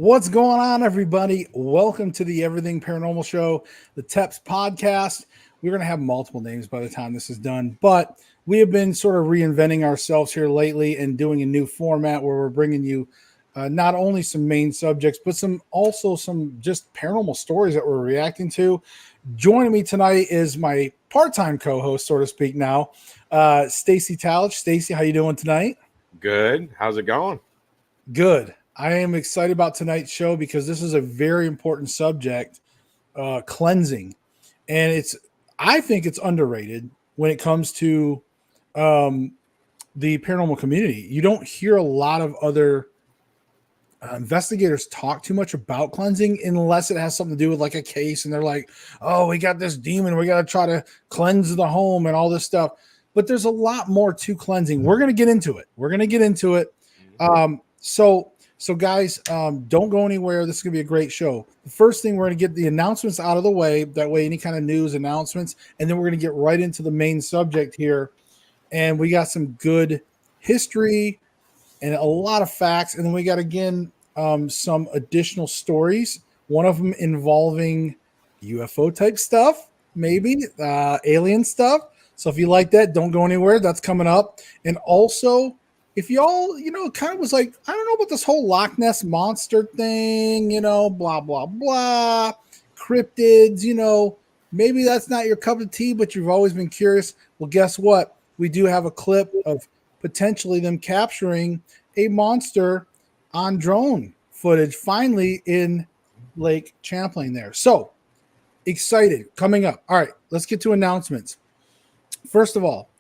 What's going on, everybody? Welcome to the Everything Paranormal Show, the TEPS podcast. We're going to have multiple names by the time this is done, but we have been sort of reinventing ourselves here lately and doing a new format where we're bringing you not only some main subjects, but some just paranormal stories that we're reacting to. Joining me tonight is my part-time co-host, so to speak now, Stacey Tallitsch. Stacey, how you doing tonight? Good. How's it going? Good. I am excited about tonight's show because this is a very important subject, cleansing. And I think it's underrated when it comes to um, the paranormal community. You don't hear a lot of other investigators talk too much about cleansing unless it has something to do with like a case and they're like, oh, we got this demon, we got to try to cleanse the home and all this stuff. But there's a lot more to cleansing. We're going to get into it. So guys, don't go anywhere. This is going to be a great show. The first thing, we're going to get the announcements out of the way. That way, any kind of news announcements, and then we're going to get right into the main subject here. And we got some good history and a lot of facts. And then we got, again, some additional stories. One of them involving UFO type stuff, maybe alien stuff. So if you like that, don't go anywhere. That's coming up. And also, if y'all, kind of was like, I don't know about this whole Loch Ness monster thing, blah, blah, blah, cryptids, maybe that's not your cup of tea, but you've always been curious. Well, guess what? We do have a clip of potentially them capturing a monster on drone footage finally in Lake Champlain there. So excited coming up. All right, let's get to announcements. First of all,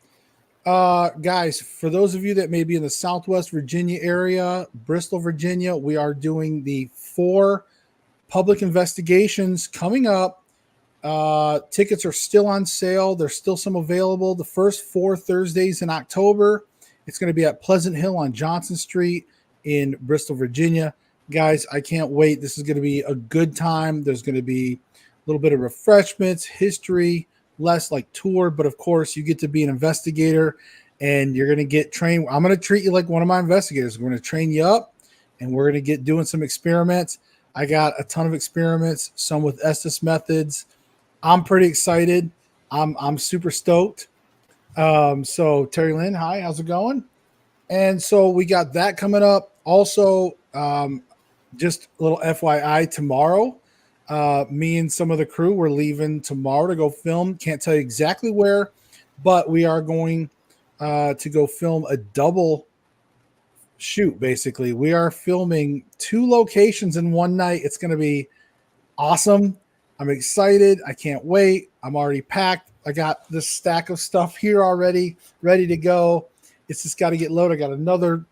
guys, for those of you that may be in the Southwest Virginia area, Bristol, Virginia, we are doing the 4 public investigations coming up. Tickets are still on sale. There's still some available. The first 4 Thursdays in October. It's going to be at Pleasant Hill on Johnson Street in Bristol, Virginia. Guys, I can't wait. This is going to be a good time. There's going to be a little bit of refreshments, history, less like tour, but of course you get to be an investigator and you're going to get trained. I'm going to treat you like one of my investigators. We're going to train you up and we're going to get doing some experiments. I got a ton of experiments, some with Estes methods. I'm pretty excited. I'm super stoked. So Terry Lynn, hi, how's it going? And so we got that coming up. Also, just a little FYI, tomorrow, me and some of the crew, we're leaving tomorrow to go film. Can't tell you exactly where, but we are going to go film a double shoot. Basically, we are filming 2 locations in one night. It's going to be awesome. I'm excited. I can't wait. I'm already packed. I got this stack of stuff here already ready to go. It's just got to get loaded. I got another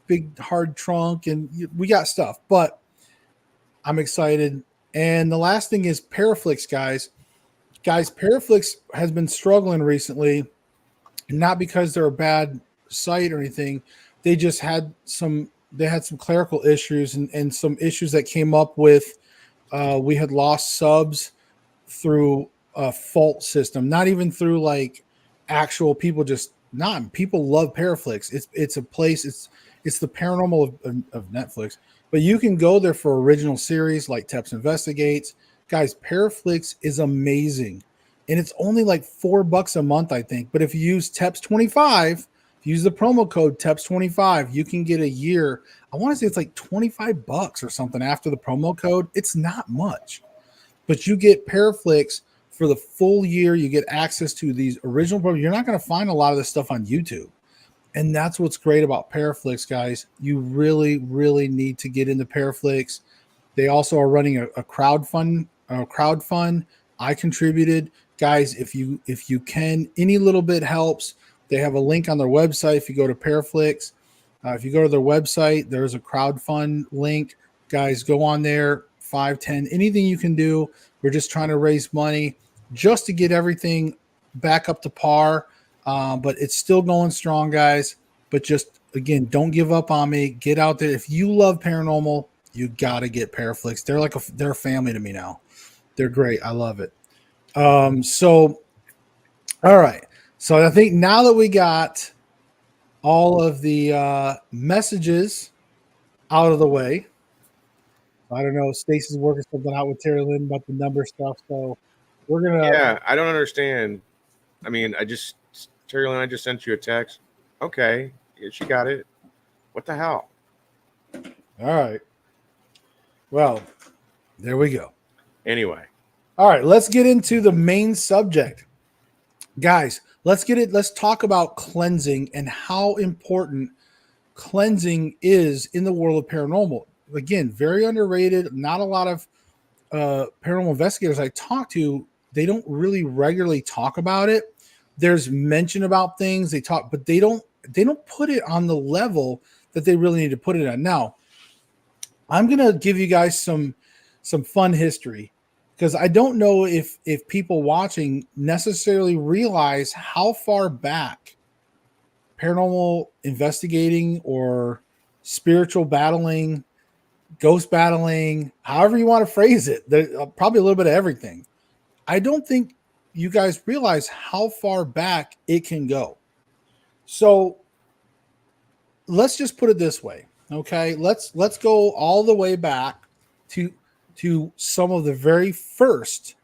big hard trunk and we got stuff, but I'm excited. And the last thing is Paraflix, guys. Paraflix has been struggling recently, not because they're a bad site or anything. They just had some clerical issues and some issues that came up with we had lost subs through a fault system, not even through like actual people, just not people love Paraflix. It's a place, it's the paranormal of Netflix. But you can go there for original series like TEPS Investigates. Guys, Paraflix is amazing. And it's only like $4 a month, I think. But if you use TEPS25, use the promo code TEPS25, you can get a year. I want to say it's like $25 or something after the promo code. It's not much. But you get Paraflix for the full year. You get access to these original programs. You're not going to find a lot of this stuff on YouTube. And that's what's great about Paraflix, guys. You really, really need to get into Paraflix. They also are running a crowdfund. I contributed, guys. If you can, any little bit helps. They have a link on their website. If you go to Paraflix, if you go to their website, there's a crowdfund link. Guys, go on there. 5, 10, anything you can do. We're just trying to raise money just to get everything back up to par. But it's still going strong, guys. But just, again, don't give up on me. Get out there. If you love paranormal, you got to get Paraflix. They're a family to me now. They're great. I love it. So, all right. So I think now that we got all of the messages out of the way, I don't know. Stacey's working something out with Terry Lynn about the number stuff. So we're gonna. Yeah, I don't understand. I mean, Terry Lynn, I just sent you a text. Okay, yeah, she got it. What the hell? All right. Well, there we go. Anyway, All right, let's get into the main subject. Guys, let's talk about cleansing and how important cleansing is in the world of paranormal. Again, very underrated. Not a lot of paranormal investigators I talk to, they don't really regularly talk about it. There's mention about things they talk, but they don't put it on the level that they really need to put it on. Now, I'm gonna give you guys some fun history because I don't know if people watching necessarily realize how far back paranormal investigating or spiritual battling, ghost battling, however you want to phrase it, there's probably a little bit of everything. I don't think you guys realize how far back it can go. So let's just put it this way. Okay. Let's go all the way back to some of the very first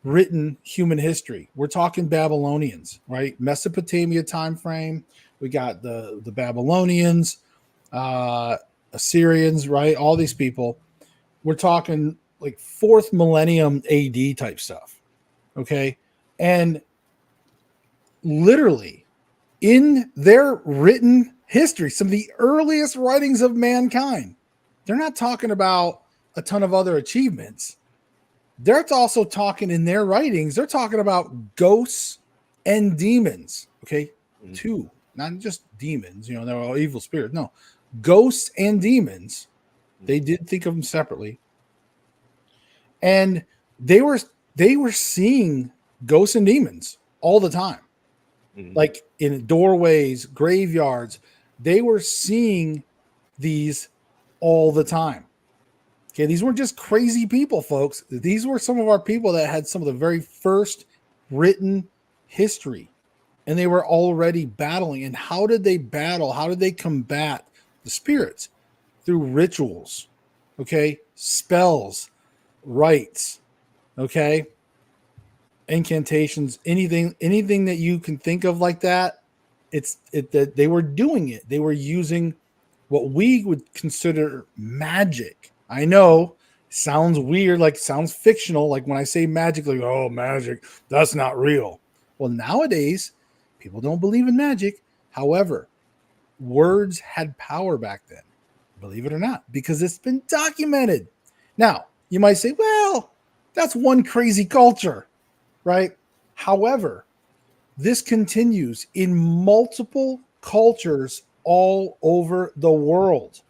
written human history. We're talking Babylonians, right? Mesopotamia time frame. We got the Babylonians, uh, Assyrians, right? All these people. We're talking like fourth millennium AD type stuff. Okay. And literally in their written history, some of the earliest writings of mankind, they're not talking about a ton of other achievements. They're also talking in their writings, they're talking about ghosts and demons. Okay. Two, not just demons, they're all evil spirits. No, ghosts and demons. They did think of them separately. And they were seeing ghosts and demons all the time. Like in doorways, graveyards, they were seeing these all the time. Okay, these weren't just crazy people, folks. These were some of our people that had some of the very first written history, and they were already battling. And how did they battle? How did they combat the spirits? Through rituals, okay, spells, rites, okay, incantations, anything that you can think of like that. That they were doing it. They were using what we would consider magic. I know, sounds weird, like sounds fictional. Like when I say magic, like, oh, magic, that's not real. Well, nowadays, people don't believe in magic. However, words had power back then, believe it or not, because it's been documented. Now, you might say, well, that's one crazy culture, right? However, this continues in multiple cultures all over the world.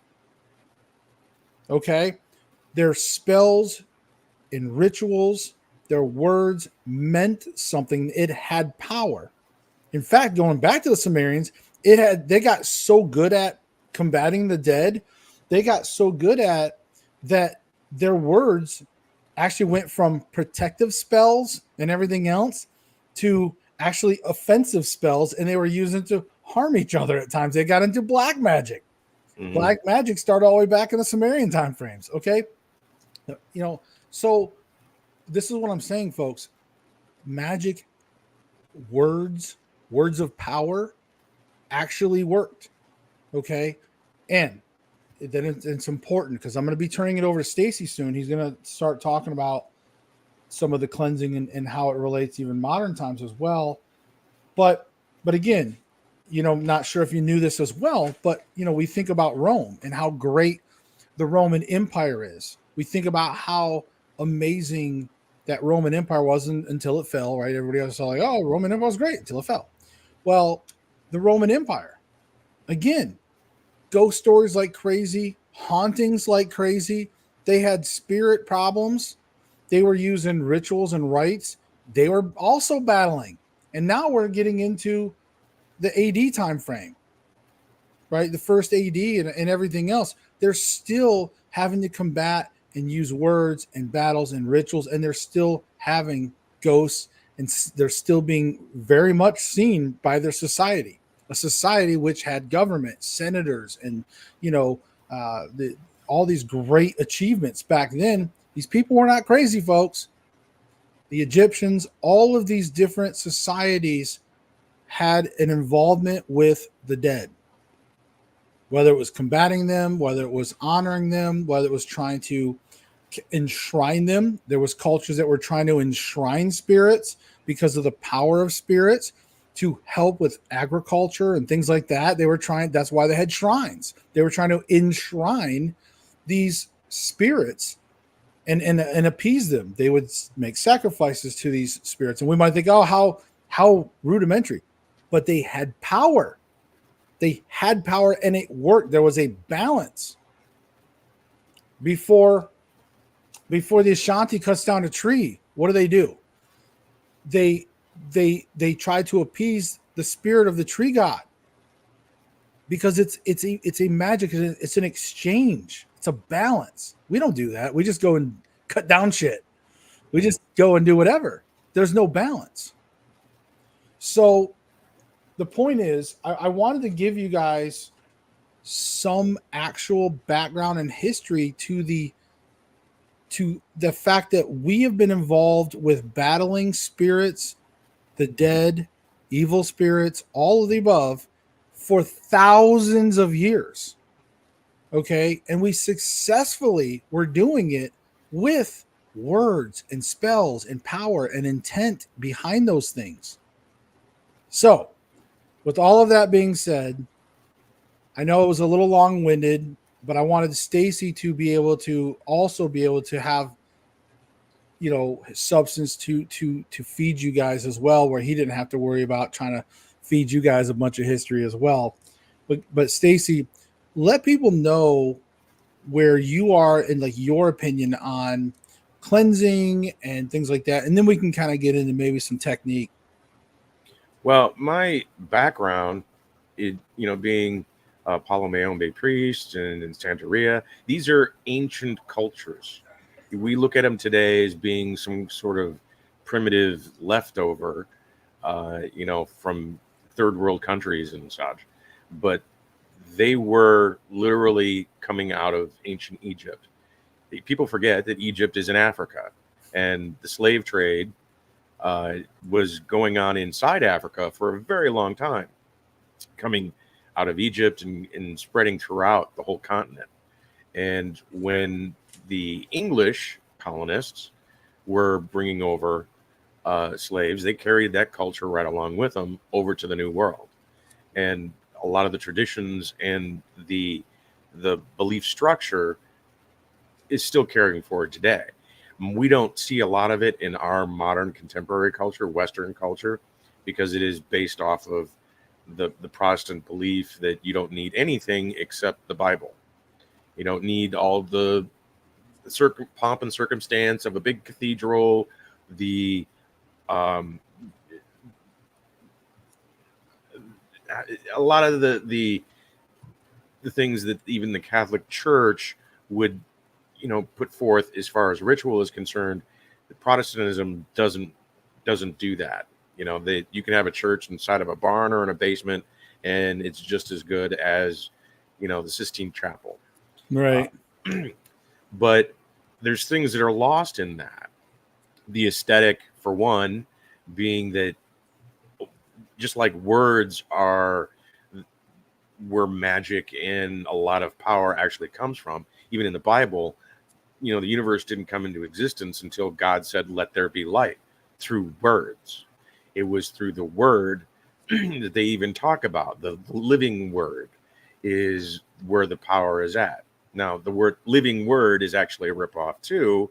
Okay? Their spells and rituals, their words meant something. It had power. In fact, going back to the Sumerians, they got so good at combating the dead, they got so good at that their words actually went from protective spells and everything else to actually offensive spells, and they were using to harm each other at times. They got into black magic. Black magic started all the way back in the Sumerian time frames. Okay. So this is what I'm saying, folks. Magic words of power actually worked. Okay. And then it's important because I'm going to be turning it over to Stacey soon. He's going to start talking about some of the cleansing and how it relates even modern times as well. But again, not sure if you knew this as well, but we think about Rome and how great the Roman Empire is. We think about how amazing that Roman Empire wasn't until it fell, right? Everybody else saw like, oh, Roman Empire was great until it fell. Well, the Roman Empire, again, ghost stories like crazy, hauntings like crazy. They had spirit problems. They were using rituals and rites. They were also battling. And now we're getting into the AD time frame, right? The first AD and everything else. They're still having to combat and use words and battles and rituals, and they're still having ghosts, and they're still being very much seen by their society, a society which had government, senators, and all these great achievements back then. These people were not crazy, folks. The Egyptians, all of these different societies had an involvement with the dead, whether it was combating them, whether it was honoring them, whether it was trying to enshrine them. There was cultures that were trying to enshrine spirits because of the power of spirits to help with agriculture and things like that. They were trying, that's why they had shrines. They were trying to enshrine these spirits and appease them. They would make sacrifices to these spirits. And we might think, oh, how rudimentary. But they had power. They had power and it worked. There was a balance. Before the Ashanti cuts down a tree, what do? They try to appease the spirit of the tree god, because it's a magic, it's an exchange, it's a balance. We don't do that. We just go and cut down shit. We just go and do whatever. There's no balance. So the point is, I wanted to give you guys some actual background and history to the fact that we have been involved with battling spirits, the dead, evil spirits, all of the above for thousands of years. Okay. And we successfully were doing it with words and spells and power and intent behind those things. So, with all of that being said, I know it was a little long-winded, but I wanted Stacey to be able to also be able to have, substance to feed you guys as well, where he didn't have to worry about trying to feed you guys a bunch of history as well. But Stacey, let people know where you are in like your opinion on cleansing and things like that, and then we can kind of get into maybe some technique. Well, my background, being a Palomayombe priest and in Santeria, these are ancient cultures. We look at them today as being some sort of primitive leftover, from third world countries and such. But they were literally coming out of ancient Egypt. People forget that Egypt is in Africa, and the slave trade was going on inside Africa for a very long time, coming out of Egypt and spreading throughout the whole continent. And when the English colonists were bringing over slaves, they carried that culture right along with them over to the New World. And a lot of the traditions and the belief structure is still carrying forward today. We don't see a lot of it in our modern contemporary culture, Western culture, because it is based off of the Protestant belief that you don't need anything except the Bible. You don't need all the pomp and circumstance of a big cathedral, a lot of the things that even the Catholic Church would put forth as far as ritual is concerned. Protestantism doesn't do that. You can have a church inside of a barn or in a basement, and it's just as good as the Sistine Chapel. Right. But there's things that are lost in that. The aesthetic, for one, being that just like words are where magic and a lot of power actually comes from. Even in the Bible, the universe didn't come into existence until God said, "Let there be light," through words. It was through the word that they even talk about. The living word is where the power is at. Now, the word living word is actually a ripoff too.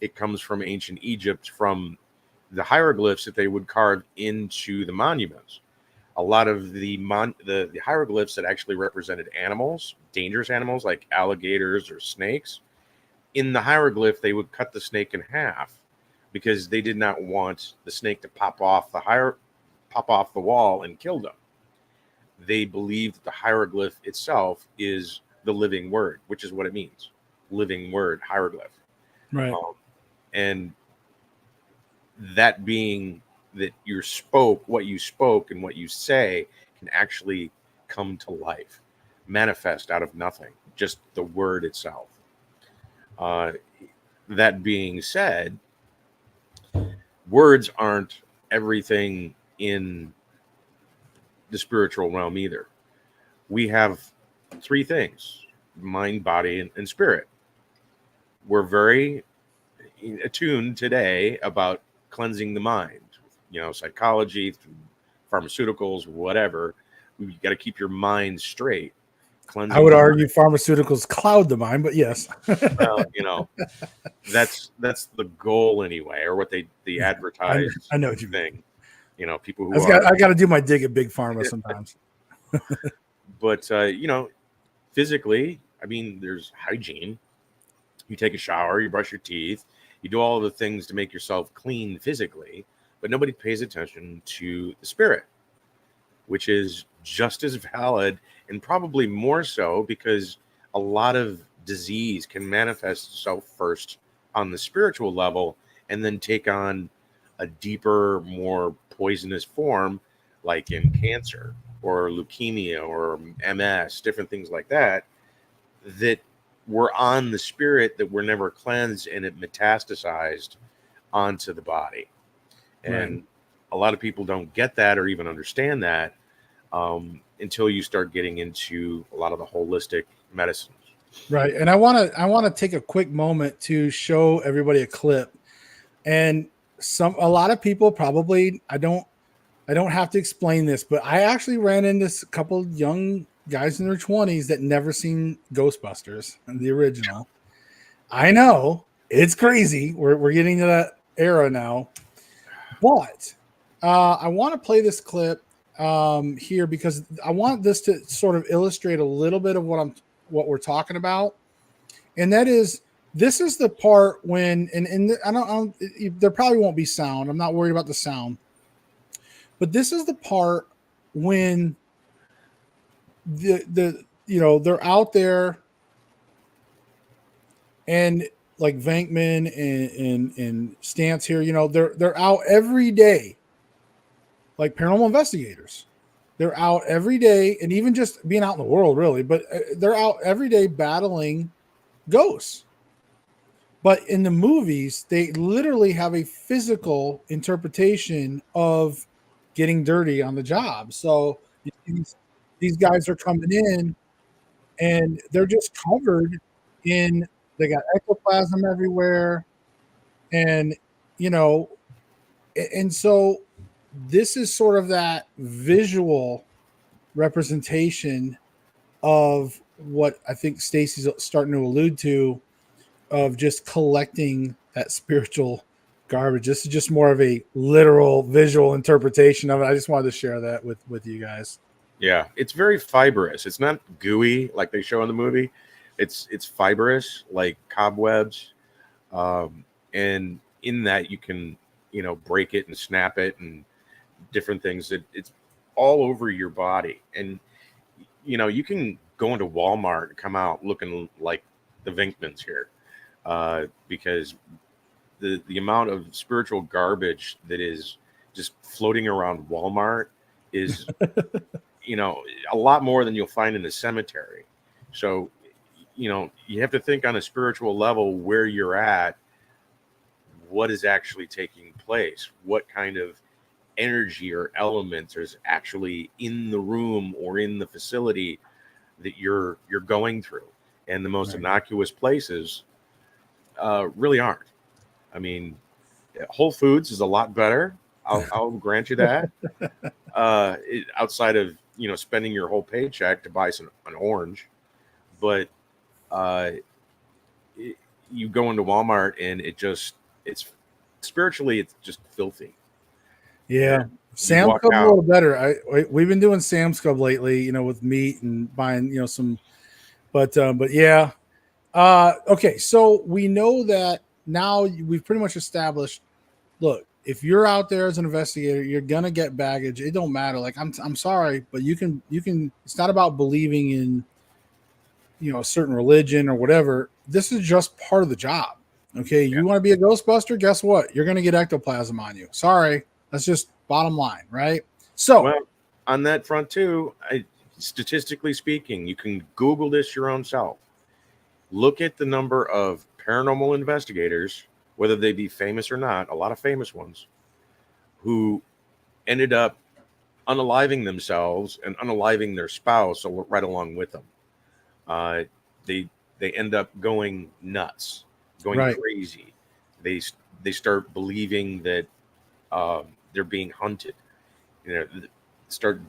It comes from ancient Egypt, from the hieroglyphs that they would carve into the monuments. A lot of the hieroglyphs that actually represented animals, dangerous animals like alligators or snakes, in the hieroglyph, they would cut the snake in half because they did not want the snake to pop off the wall and kill them. They believed that the hieroglyph itself is the living word, which is what it means. Living word, hieroglyph. Right. And that being that what you spoke and what you say can actually come to life. manifest out of nothing, just the word itself. That being said, words aren't everything in the spiritual realm either. We have three things: mind, body, and spirit. We're very attuned today about cleansing the mind, psychology, pharmaceuticals, whatever. You got to keep your mind straight. Cleansing. I would argue pharmaceuticals cloud the mind, but yes. Well, that's the goal anyway, or what they advertise. I know what you mean. People who I got to do my dig at big pharma sometimes. But physically, I mean, there's hygiene. You take a shower, you brush your teeth, you do all the things to make yourself clean physically, but nobody pays attention to the spirit, which is just as valid and probably more so, because a lot of disease can manifest itself first on the spiritual level and then take on a deeper, more poisonous form, like in cancer or leukemia or MS, different things like that were on the spirit that were never cleansed, and it metastasized onto the body. And right. A lot of people don't get that or even understand that until you start getting into a lot of the holistic medicines. Right. And I want to take a quick moment to show everybody a clip. And a lot of people probably, I don't have to explain this, but I actually ran into a couple young guys in their 20s that never seen Ghostbusters, the original. I know it's crazy. We're getting to that era now, but I want to play this clip here because I want this to sort of illustrate a little bit of what we're talking about, and that is, this is the part when I don't there probably won't be sound. I'm not worried about the sound, but this is the part when they're out there, and like Venkman and Stance here, they're out every day, like paranormal investigators. They're out every day, and even just being out in the world, really, but they're out every day battling ghosts. But in the movies, they literally have a physical interpretation of getting dirty on the job. So these guys are coming in, and they're just covered in, they got ectoplasm everywhere. And, and so this is sort of that visual representation of what I think Stacey's starting to allude to, of just collecting that spiritual garbage. This is just more of a literal visual interpretation of it. I just wanted to share that with you guys. Yeah, it's very fibrous. It's not gooey like they show in the movie. It's fibrous, like cobwebs, and in that you can break it and snap it and different things. It's all over your body, and you can go into Walmart and come out looking like the Venkmans here, because the amount of spiritual garbage that is just floating around Walmart is a lot more than you'll find in a cemetery. So you have to think on a spiritual level where you're at, what is actually taking place, what kind of energy or elements is actually in the room or in the facility that you're going through. And the most innocuous places really aren't. I mean, Whole Foods is a lot better. I'll grant you that. Outside of spending your whole paycheck to buy an orange, but you go into Walmart and it's spiritually, it's just filthy. Yeah. Sam's Club a little better. We've been doing Sam's Club lately, with meat and buying, some, but yeah. Okay. So we know that now we've pretty much established, look, if you're out there as an investigator, you're going to get baggage. It don't matter. Like, I'm sorry, but you can, it's not about believing in, a certain religion or whatever. This is just part of the job. Okay. You want to be a Ghostbuster? Guess what? You're going to get ectoplasm on you. Sorry. That's just bottom line. Right. So on that front too, statistically speaking, you can Google this your own self. Look at the number of paranormal investigators, whether they be famous or not, a lot of famous ones, who ended up unaliving themselves and unaliving their spouse right along with them. Uh, they they end up going nuts, going Right. crazy. They they start believing that they're being hunted. You know, start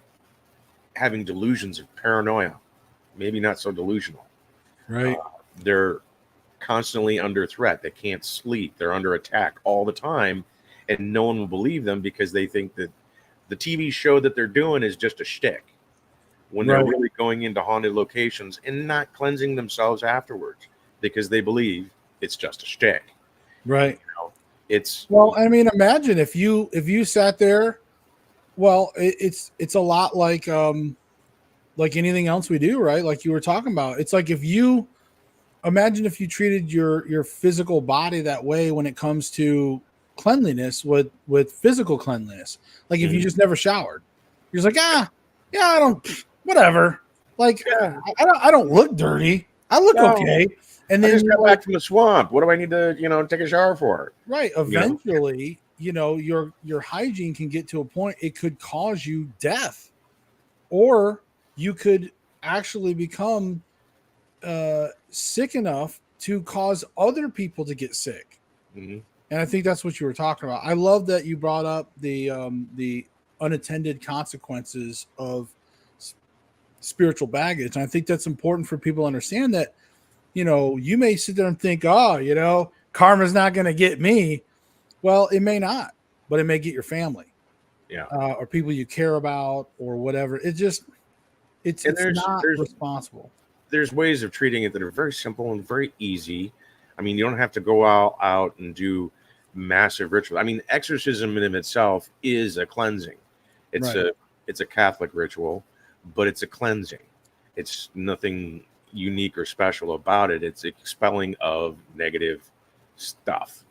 having delusions of paranoia. Maybe not so delusional. Right. They're constantly under threat. They can't sleep. They're under attack all the time, and no one will believe them because they think that the TV show that they're doing is just a shtick. When they're Right. really going into haunted locations and not cleansing themselves afterwards because they believe it's just a shtick. Right. You know, it's Well, I mean, imagine if you sat there. Well, it's a lot like anything else we do, right? Like you were talking about. It's like if you imagine if you treated your physical body that way when it comes to cleanliness with physical cleanliness. Like if you Mhm. just never showered, you're just like, yeah, I don't, whatever. Like yeah. I don't look dirty. I look No, okay. And I then just you're got like, back from the swamp. What do I need to, take a shower for? right, You know, eventually, your hygiene can get to a point it could cause you death, or you could actually become sick enough to cause other people to get sick. Mhm. And I think that's what you were talking about. I love that you brought up the unattended consequences of s- spiritual baggage. And I think that's important for people to understand that, you may sit there and think, oh, karma's not going to get me. Well, it may not, but it may get your family, Yeah. or people you care about or whatever. It's And it's there's not there's responsible. there's ways of treating it that are very simple and very easy. I mean, you don't have to go out and do massive rituals. I mean, exorcism in itself is a cleansing. It's Right. a Catholic ritual, but it's a cleansing. It's nothing unique or special about it. It's expelling of negative stuff.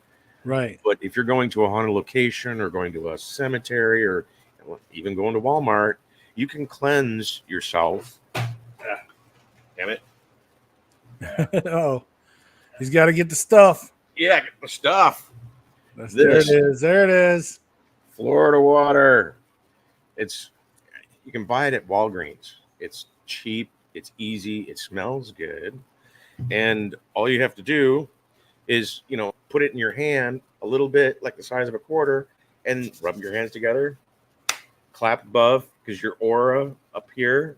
Right. But if you're going to a haunted location or going to a cemetery or even going to Walmart, you can cleanse yourself. Ah, damn it. Oh, he's got to get the stuff. Yeah, get the stuff. There it This is. There it is. Florida water. It's You can buy it at Walgreens. It's cheap, it's easy, it smells good. And all you have to do is, put it in your hand a little bit like the size of a quarter and rub your hands together, clap above because your aura up here,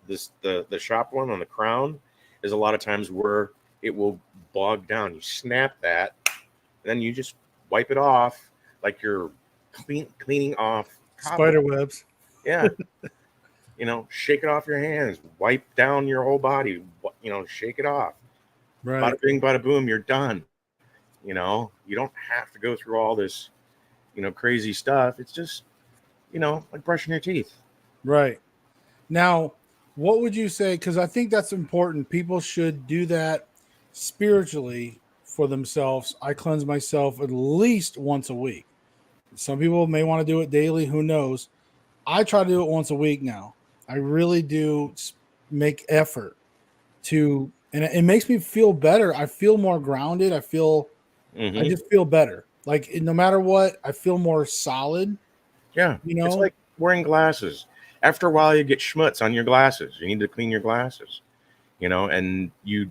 the shop one on the crown is a lot of times where it will bog down. You snap that, and then you just wipe it off like you're cleaning off Spider cobwebs. webs. Yeah, shake it off your hands, wipe down your whole body, shake it off. Right. Bada bing, bada boom, you're done. You don't have to go through all this, crazy stuff. It's just, like brushing your teeth. Right. Now, what would you say? Because I think that's important. People should do that spiritually for themselves. I cleanse myself at least once a week. Some people may want to do it daily. Who knows? I try to do it once a week now. I really do make effort and it makes me feel better. I feel more grounded. I Hmm. just feel better. Like no matter what, I feel more solid, Yeah, you it's know? like wearing glasses. After a while, you get schmutz on your glasses. You need to clean your glasses, and you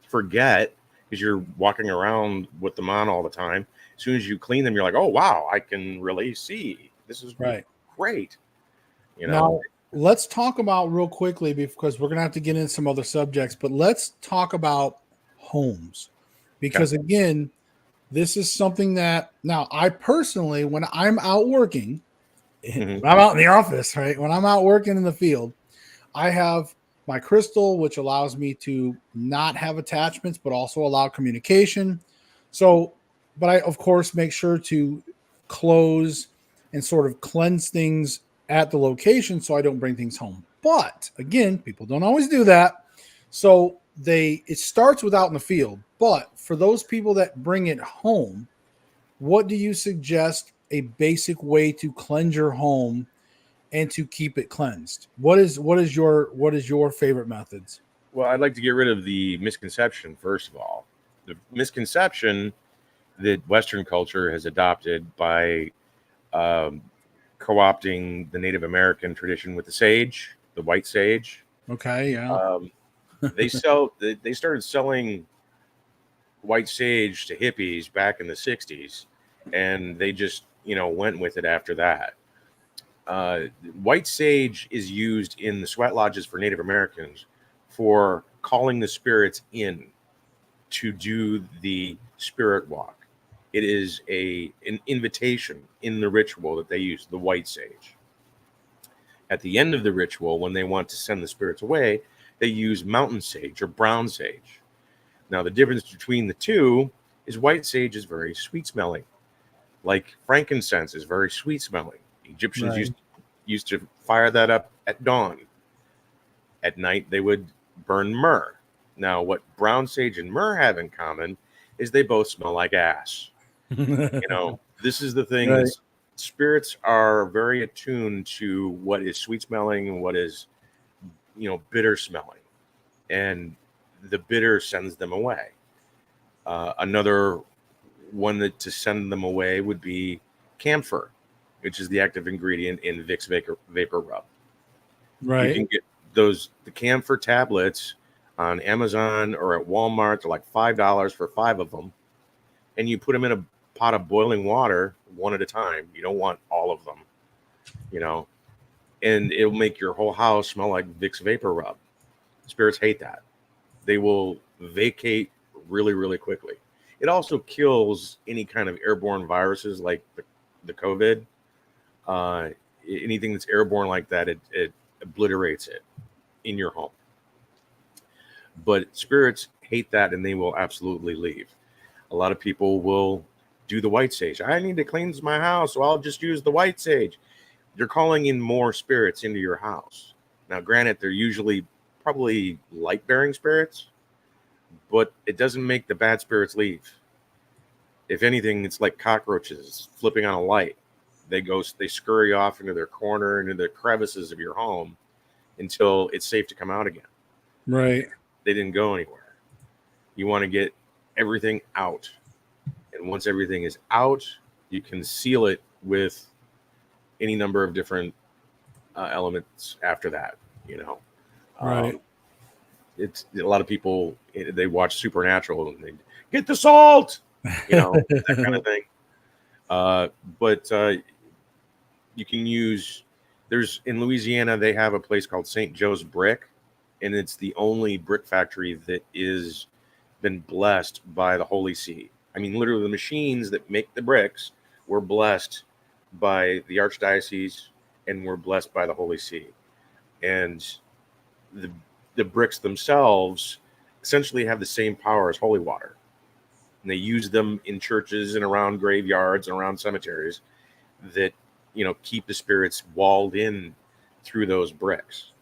forget because you're walking around with them on all the time. As soon as you clean them, you're like, oh, wow, I can really see. This is Right. great. You know, Now, let's talk about real quickly because we're going to have to get into some other subjects, but let's talk about homes. okay. Because again, this is something that now I personally, when I'm out working, Hmm. when I'm out in the office, right? When I'm out working in the field, I have my crystal, which allows me to not have attachments, but also allow communication. So, but I, of course, make sure to close and sort of cleanse things at the location so I don't bring things home. But again, people don't always do that. So it starts with out in the field. But for those people that bring it home, what do you suggest a basic way to cleanse your home and to keep it cleansed? What is your favorite methods? Well, I'd like to get rid of the misconception, first of all. The misconception that Western culture has adopted by um, co-opting the Native American tradition with the sage, the white sage. Okay, yeah. Um, they started selling white sage to hippies back in the 60s, and they just, went with it after that. Uh, White sage is used in the sweat lodges for Native Americans for calling the spirits in to do the spirit walk. It is an invitation in the ritual that they use, the white sage. At the end of the ritual, when they want to send the spirits away, they use mountain sage or brown sage. Now, the difference between the two is white sage is very sweet smelling, like frankincense is very sweet smelling. Egyptians Right. used to fire that up at dawn. At night, they would burn myrrh. Now, what brown sage and myrrh have in common is they both smell like ass. This is the thing Right. that spirits are very attuned to what is sweet smelling and what is, bitter smelling. And the bitter sends them away. Another one that to send them away would be camphor, which is the active ingredient in Vicks vapor rub. You Right. can get the camphor tablets on Amazon or at Walmart. They're like $5 for 5 of them, and you put them in a pot of boiling water one at a time. You don't want all of them, and it'll make your whole house smell like Vicks vapor rub. Spirits hate that. They will vacate really, really quickly. It also kills any kind of airborne viruses like the COVID. Uh, Anything that's airborne like that, it obliterates it in your home. But spirits hate that, and they will absolutely leave. A lot of people will do the white sage. I need to cleanse my house, so I'll just use the white sage. You're calling in more spirits into your house. Now, granted, they're usually probably light-bearing spirits, but it doesn't make the bad spirits leave. If anything, it's like cockroaches flipping on a light. They scurry off into their corner, into the crevices of your home until it's safe to come out again. Right. They didn't go anywhere. You want to get everything out. And once everything is out, you can seal it with any number of different elements after that, Right. It's a lot of people, they watch Supernatural and they get the salt, that kind of thing. But you can use, in Louisiana, they have a place called St. Joe's Brick, and it's the only brick factory that is been blessed by the Holy See. I mean, literally the machines that make the bricks were blessed by the Archdiocese and were blessed by the Holy See. And the bricks themselves essentially have the same power as holy water. And they use them in churches and around graveyards and around cemeteries that, keep the spirits walled in through those bricks.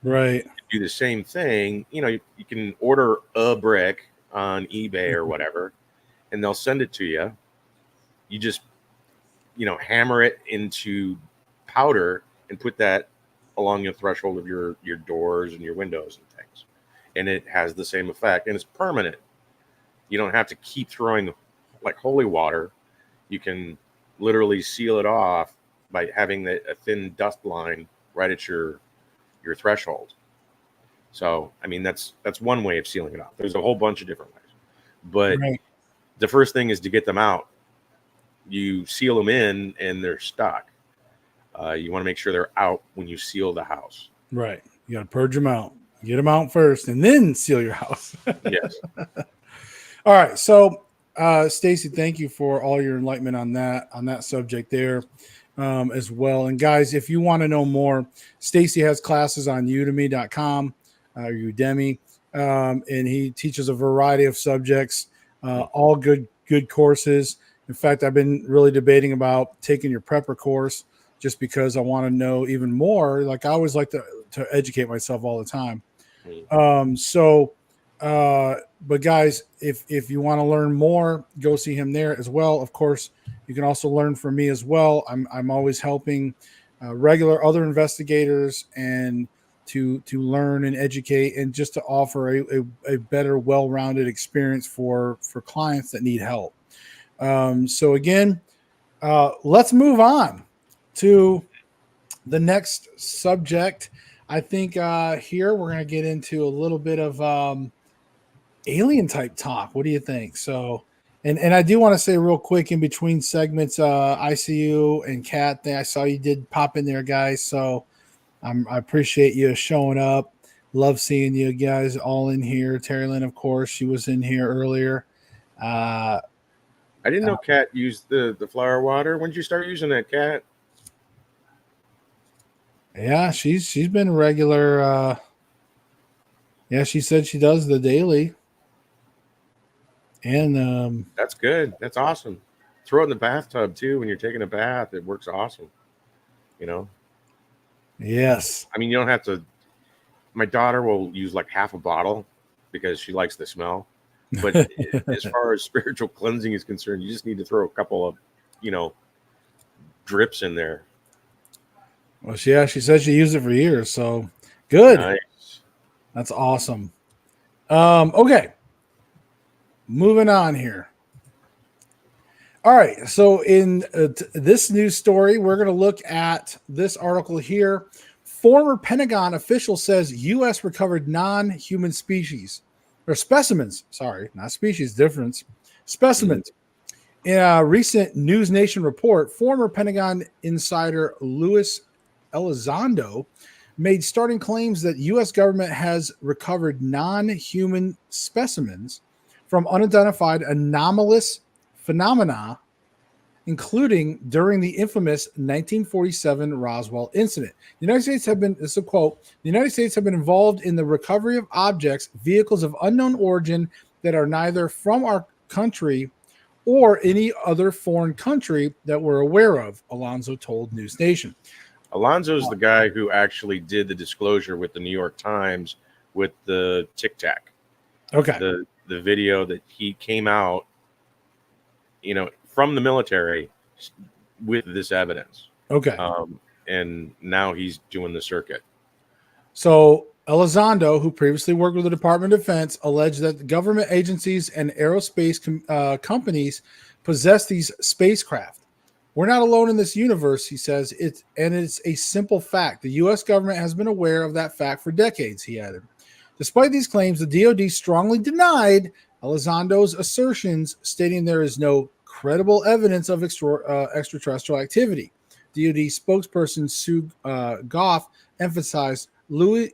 Right. Do the same thing. You can order a brick on eBay or whatever, and they'll send it to you. You just, hammer it into powder and put that along the threshold of your doors and your windows and things. And it has the same effect, and it's permanent. You don't have to keep throwing like holy water. You can literally seal it off by having a thin dust line right at your threshold. So, I mean, that's one way of sealing it off. There's a whole bunch of different ways. But Right. the first thing is to get them out. You seal them in, and they're stuck. You want to make sure they're out when you seal the house. Right. You got to purge them out. Get them out first, and then seal your house. Yes. All right. So, Stacey, thank you for all your enlightenment on that subject there, as well. And guys, if you want to know more, Stacey has classes on udemy.com, Udemy, and he teaches a variety of subjects, all good courses. In fact, I've been really debating about taking your prepper course just because I want to know even more. Like I always like to educate myself all the time. But guys, if you want to learn more, go see him there as well. Of course, you can also learn from me as well. I'm always helping regular other investigators and to learn and educate and just to offer a better, well-rounded experience for clients that need help. So again, let's move on to the next subject. I think here we're going to get into a little bit of alien type talk. What do you think? So, and I do want to say real quick in between segments, ICU and Kat thing. I saw you did pop in there, guys. So I appreciate you showing up. Love seeing you guys all in here. Terry Lynn, of course, she was in here earlier. I didn't know Kat used the flower water. When did you start using that, Kat? Yeah, she's been regular. Yeah, she said she does the daily. And That's good. That's awesome. Throw it in the bathtub too when you're taking a bath. It works awesome. You know, yes. I mean, you don't have to. My daughter will use like half a bottle because she likes the smell. But as far as spiritual cleansing is concerned, you just need to throw a couple of, drips in there. Well, she said she used it for years, so good. Nice. That's awesome. Okay. Moving on here. All right. So in this news story, we're going to look at this article here. Former Pentagon official says U.S. recovered non-human species or specimens. Sorry, not species, difference. Specimens. Mm-hmm. In a recent News Nation report, former Pentagon insider Luis Elizondo made starting claims that U.S. government has recovered non-human specimens from unidentified anomalous phenomena, including during the infamous 1947 Roswell incident. The United States have been, this is a quote, the United States have been involved in the recovery of objects, vehicles of unknown origin that are neither from our country or any other foreign country that we're aware of, Alonso told News Nation. Alonso's the guy who actually did the disclosure with the New York Times with the Tic Tac. Okay. The video that he came out, from the military with this evidence. Okay. And now he's doing the circuit. So Elizondo, who previously worked with the Department of Defense, alleged that the government agencies and aerospace companies possess these spacecraft. We're not alone in this universe, he says. It's a simple fact. The U.S. government has been aware of that fact for decades, he added. Despite these claims, the DoD strongly denied Elizondo's assertions, stating there is no credible evidence of extraterrestrial activity. DoD spokesperson Sue Goff emphasized Luis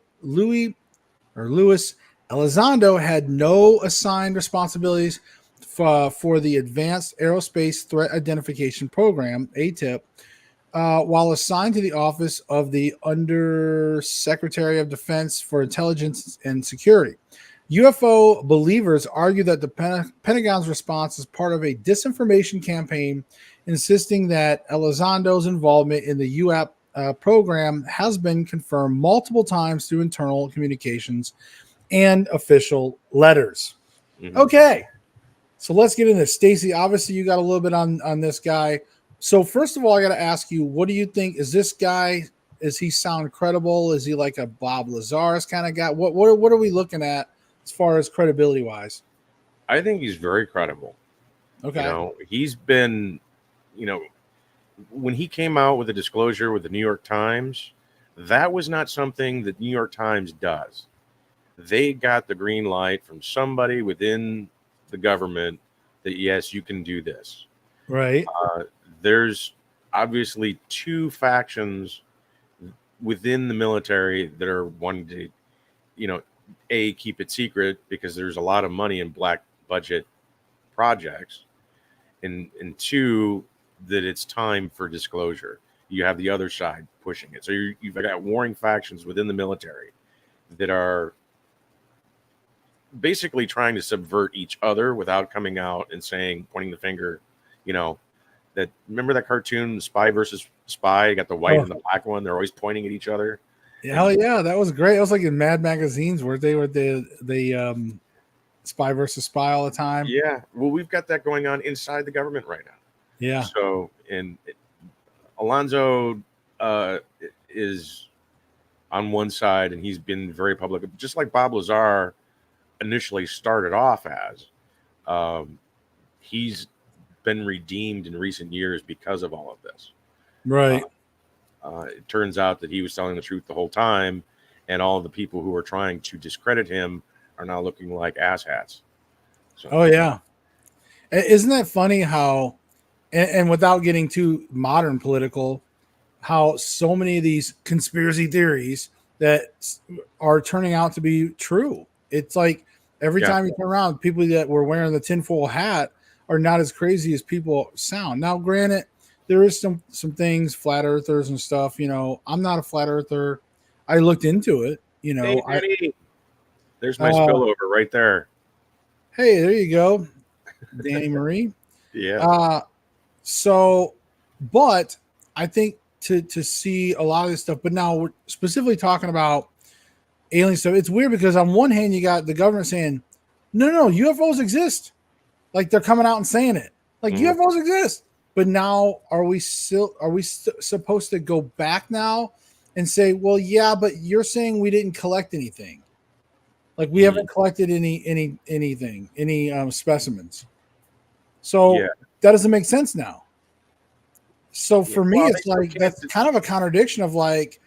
Elizondo had no assigned responsibilities for the Advanced Aerospace Threat Identification Program, ATIP, while assigned to the Office of the Undersecretary of Defense for Intelligence and Security. UFO believers argue that the Pentagon's response is part of a disinformation campaign, insisting that Elizondo's involvement in the UAP program has been confirmed multiple times through internal communications and official letters. Mm-hmm. Okay, so let's get into this. Stacey, obviously you got a little bit on this guy. So first of all, I got to ask you, what do you think? Is this guy, is he sound credible? Is he like a Bob Lazarus kind of guy? What are we looking at as far as credibility wise? I think he's very credible. Okay. He's been, when he came out with a disclosure with the New York Times, that was not something that New York Times does. They got the green light from somebody within the government that, yes, you can do this. Right. There's obviously two factions within the military that are wanting to, keep it secret because there's a lot of money in black budget projects, and two, that it's time for disclosure. You have the other side pushing it. So you've got warring factions within the military that are basically trying to subvert each other without coming out and pointing the finger, that, remember that cartoon, Spy versus Spy? You got the white and the black one. They're always pointing at each other. Hell yeah, that was great. It was like in Mad magazines where they were the Spy versus Spy all the time. Yeah, well, we've got that going on inside the government right now. Yeah. So, and Alonso is on one side, and he's been very public, just like Bob Lazar initially started off as. Um, he's been redeemed in recent years because of all of this. Uh, Right. it turns out that he was telling the truth the whole time, and all of the people who were trying to discredit him are now looking like asshats. Oh So, yeah. Isn't that funny how, and without getting too modern political, how so many of these conspiracy theories that are turning out to be true. It's like every yeah, time you turn around, people that were wearing the tinfoil hat are not as crazy as people sound. Now, granted, there is some things, flat earthers and stuff. I'm not a flat earther. I looked into it. hey, Danny, there's my Uh, spillover right there. hey, there you go, Danny Marie. Yeah, Uh, So, but I think to see a lot of this stuff, but now we're specifically talking about alien stuff. It's weird because on one hand you got the government saying, no, UFOs exist. Like they're coming out and saying it. Like mhm. UFOs exist. But now supposed to go back now and say, well, yeah, but you're saying we didn't collect anything. Like we Mhm. haven't collected any specimens. Yeah, So that doesn't make sense now. So yeah. for me, Well, they it's still like can't. that's kind of a contradiction of like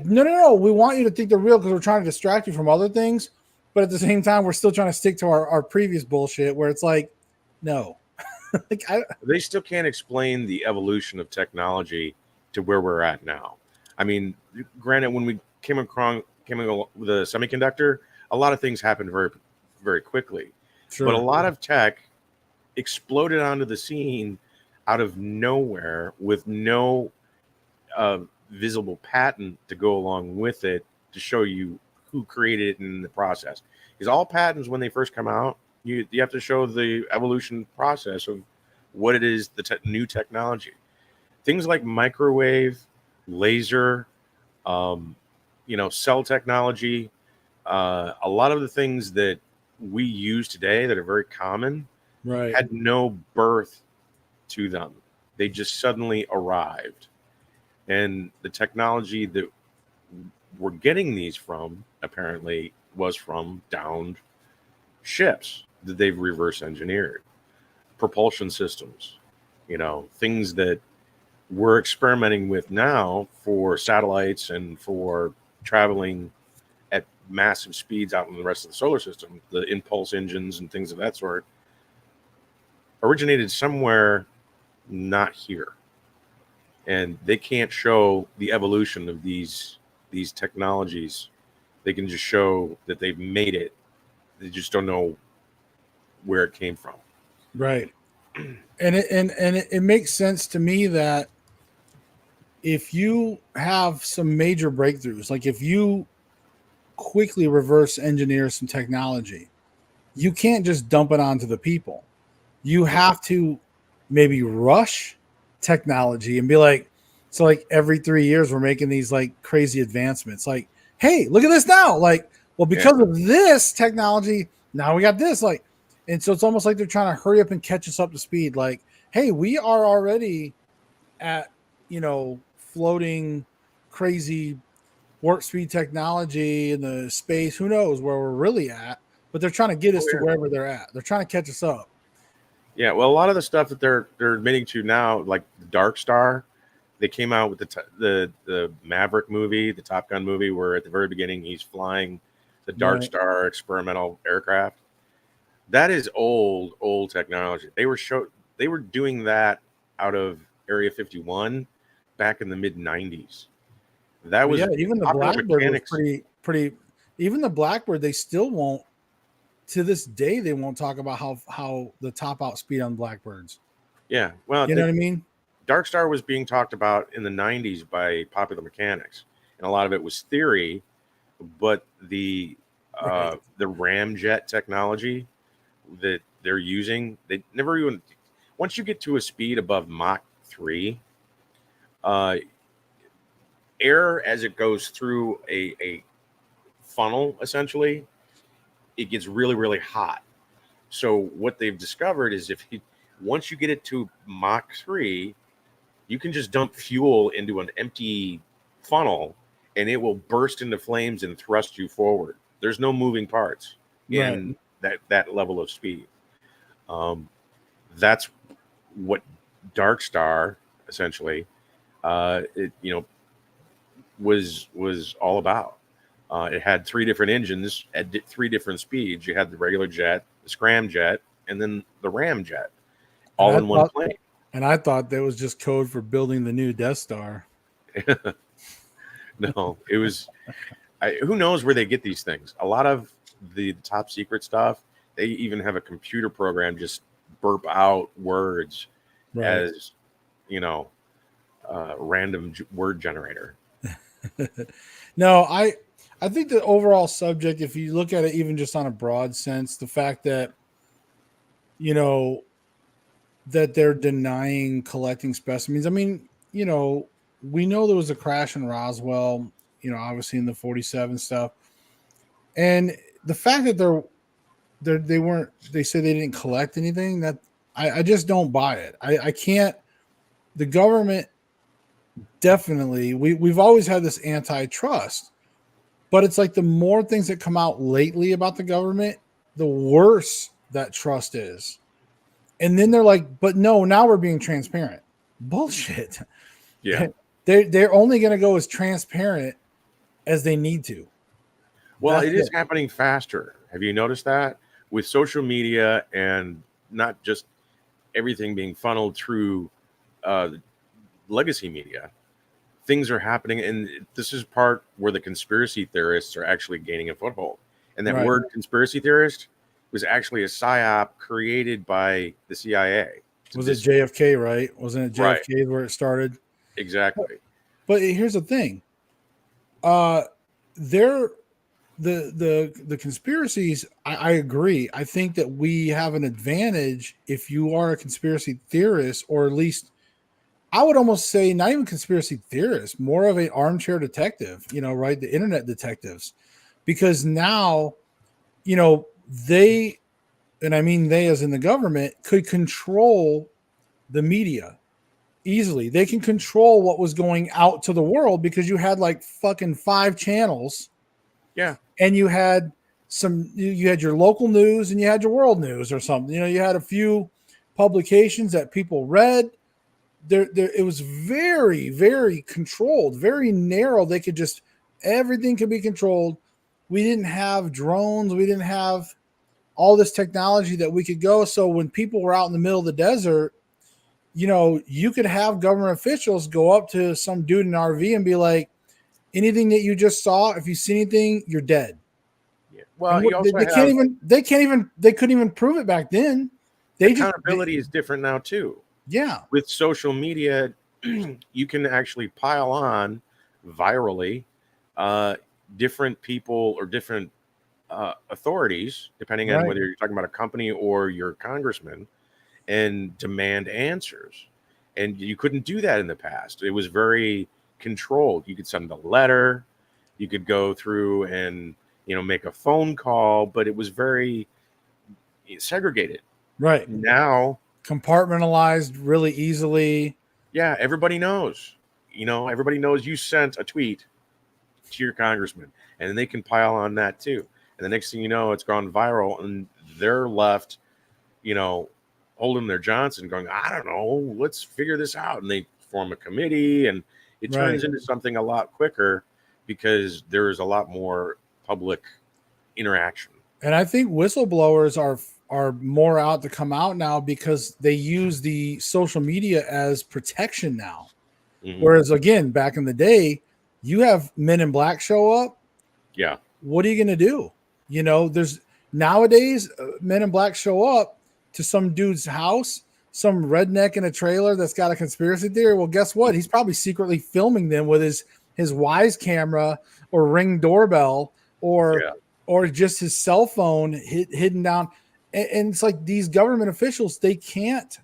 no, we want you to think they're real because we're trying to distract you from other things, but at the same time, we're still trying to stick to our previous bullshit where it's like, no, like They still can't explain the evolution of technology to where we're at now. I mean, granted, when we came along with the semiconductor, a lot of things happened very, very quickly. But a sure, lot of tech exploded onto the scene out of nowhere with no uh, visible patent to go along with it to show you who created it in the process. Because all patents, when they first come out, you have to show the evolution process of what it is, the new technology. Things like microwave, laser, um, cell technology, a lot of the things that we use today that are very common right, had no birth to them. They just suddenly arrived. And the technology that we're getting these from apparently was from downed ships that they've reverse engineered, propulsion systems, things that we're experimenting with now for satellites and for traveling at massive speeds out in the rest of the solar system. The impulse engines and things of that sort originated somewhere not here, and they can't show the evolution of these technologies. They can just show that they've made it. They just don't know where it came from. right, and it makes sense to me that if you have some major breakthroughs, like if you quickly reverse engineer some technology, you can't just dump it onto the people. You have to maybe rush technology and be like, so like every 3 years we're making these like crazy advancements. Like, hey, look at this now. Like, well, Yeah. because of this technology, now we got this. Like, and so it's almost like they're trying to hurry up and catch us up to speed. Like, hey, we are already at floating crazy warp speed technology in the space. Who knows where we're really at? But they're trying to get Oh us to yeah. wherever they're at. They're trying to catch us up. Yeah. Well, a lot of the stuff that they're admitting to now, like the Dark Star, they came out with the Maverick movie, the Top Gun movie, where at the very beginning he's flying the Dark Right. Star experimental aircraft. That is old technology. They were doing that out of Area 51 back in the mid 90s. That But yeah, was even the popular Blackbird was mechanics. pretty. Even the Blackbird, they still won't. To this day, they won't talk about how the top out speed on Blackbirds. Yeah. Well, You know what I mean? Dark Star was being talked about in the 90s by popular mechanics, and a lot of it was theory, but Right. the ramjet technology that they're using, they never even, once you get to a speed above Mach 3, uh, air as it goes through a funnel, essentially, it gets really, really hot. So what they've discovered is once you get it to Mach 3, You can just dump fuel into an empty funnel and it will burst into flames and thrust you forward. There's no moving parts Right. in that level of speed. Um, that's what Dark Star essentially, was all about. It had three different engines at three different speeds. You had the regular jet, the scramjet, and then the ramjet, And all in one plane. I thought that was just code for building the new Death Star. No, it was. Who knows where they get these things? A lot of the top secret stuff, they even have a computer program just burp out words as random word generator. No, I think the overall subject, if you look at it even just on a broad sense, the fact that that they're denying collecting specimens. I mean, we know there was a crash in Roswell, obviously in the 47 stuff. And the fact that they say they didn't collect anything, that I just don't buy it. I can't. The government definitely, we've always had this antitrust, but it's like the more things that come out lately about the government, the worse that trust is. And then they're like, but no, now we're being transparent. Bullshit. Yeah. They're only going to go as transparent as they need to. Well, it is happening faster. Have you noticed that? With social media and not just everything being funneled through legacy media, things are happening. And this is part where the conspiracy theorists are actually gaining a foothold. And that word conspiracy theorist was actually a psyop created by the CIA. Was it JFK, right? Wasn't it JFK where it started? Exactly. But here's the thing. The conspiracies, I agree. I think that we have an advantage if you are a conspiracy theorist, or at least I would almost say not even conspiracy theorist, more of an armchair detective, right? The internet detectives. Because now, they, and I mean they as in the government, could control the media easily. They can control what was going out to the world because you had like fucking 5 channels. Yeah. And you had you had your local news and you had your world news or something. You had a few publications that people read. It was very, very controlled, very narrow. They could just, everything could be controlled. We didn't have drones. We didn't have all this technology that we could go. So when people were out in the middle of the desert, you could have government officials go up to some dude in an RV and be like, anything that you just saw, if you see anything, you're dead. Yeah. Well, they couldn't even prove it back then. Accountability is different now too. Yeah. With social media, you can actually pile on virally different people or different authorities, depending on whether you're talking about a company or your congressman, and demand answers. And you couldn't do that in the past. It was very controlled. You could send a letter, you could go through and make a phone call, but it was very segregated. Right now, compartmentalized really easily. Yeah, everybody knows. Everybody knows you sent a tweet to your congressman, and then they can pile on that too. And the next thing you know, it's gone viral, and they're left, holding their Johnson, going, I don't know, let's figure this out. And they form a committee, and it turns into something a lot quicker because there is a lot more public interaction. And I think whistleblowers are more out to come out now because they use the social media as protection now. Mm-hmm. Whereas again, back in the day, you have Men in Black show up. Yeah. What are you going to do? There's nowadays Men in Black show up to some dude's house, some redneck in a trailer that's got a conspiracy theory. Well, guess what? He's probably secretly filming them with his Wise camera or Ring doorbell or just his cell phone hidden down. And it's like these government officials, they can't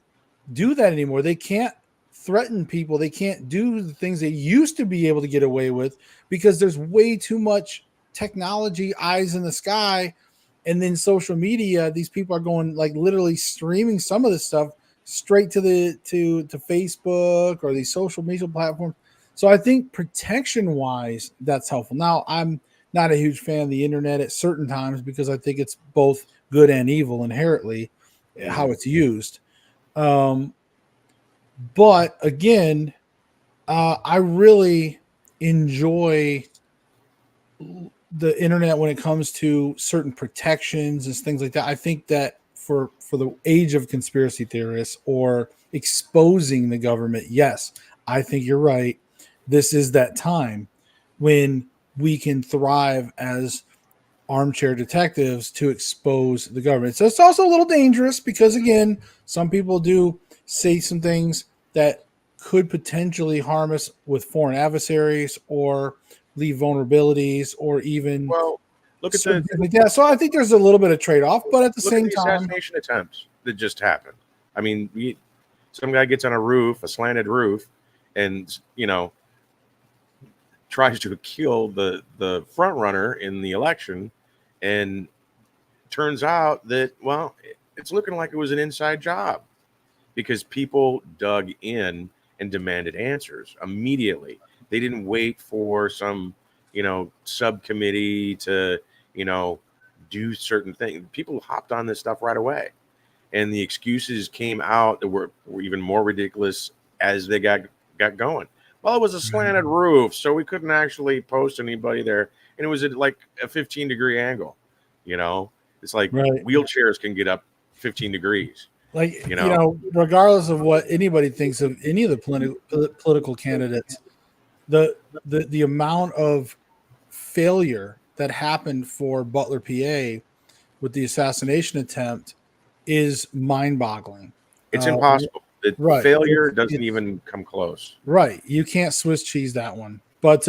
do that anymore. They can't threaten people. They can't do the things they used to be able to get away with because there's way too much technology, eyes in the sky. And then social media, these people are going like literally streaming some of this stuff straight to the to Facebook or these social media platforms. So I think protection wise, that's helpful. Now I'm not a huge fan of the internet at certain times because I think it's both good and evil inherently, how it's used. Um, but again, I really enjoy the internet when it comes to certain protections and things like that. I think that for the age of conspiracy theorists or exposing the government, yes, I think you're right. This is that time when we can thrive as armchair detectives to expose the government. So it's also a little dangerous because, again, some people do say some things that could potentially harm us with foreign adversaries or leave vulnerabilities or even Well, look at certain things like that. So I think there's a little bit of trade off, but at the look at same the time, assassination attempts that just happened. I mean, some guy gets on a roof, a slanted roof, and tries to kill the front runner in the election, and turns out that, well, it's looking like it was an inside job because people dug in and demanded answers immediately. They didn't wait for some subcommittee to you know do certain things. People hopped on this stuff right away, and the excuses came out that were even more ridiculous as they got going. Well, it was a slanted roof, so we couldn't actually post anybody there, and it was at like a 15-degree angle. You know, it's like right. wheelchairs can get up 15 degrees. Like, You know, regardless of what anybody thinks of any of the political candidates, the amount of failure that happened for Butler, PA, with the assassination attempt is mind-boggling. it's impossible. The Right, failure doesn't it's even come close. right. You can't Swiss cheese that one. But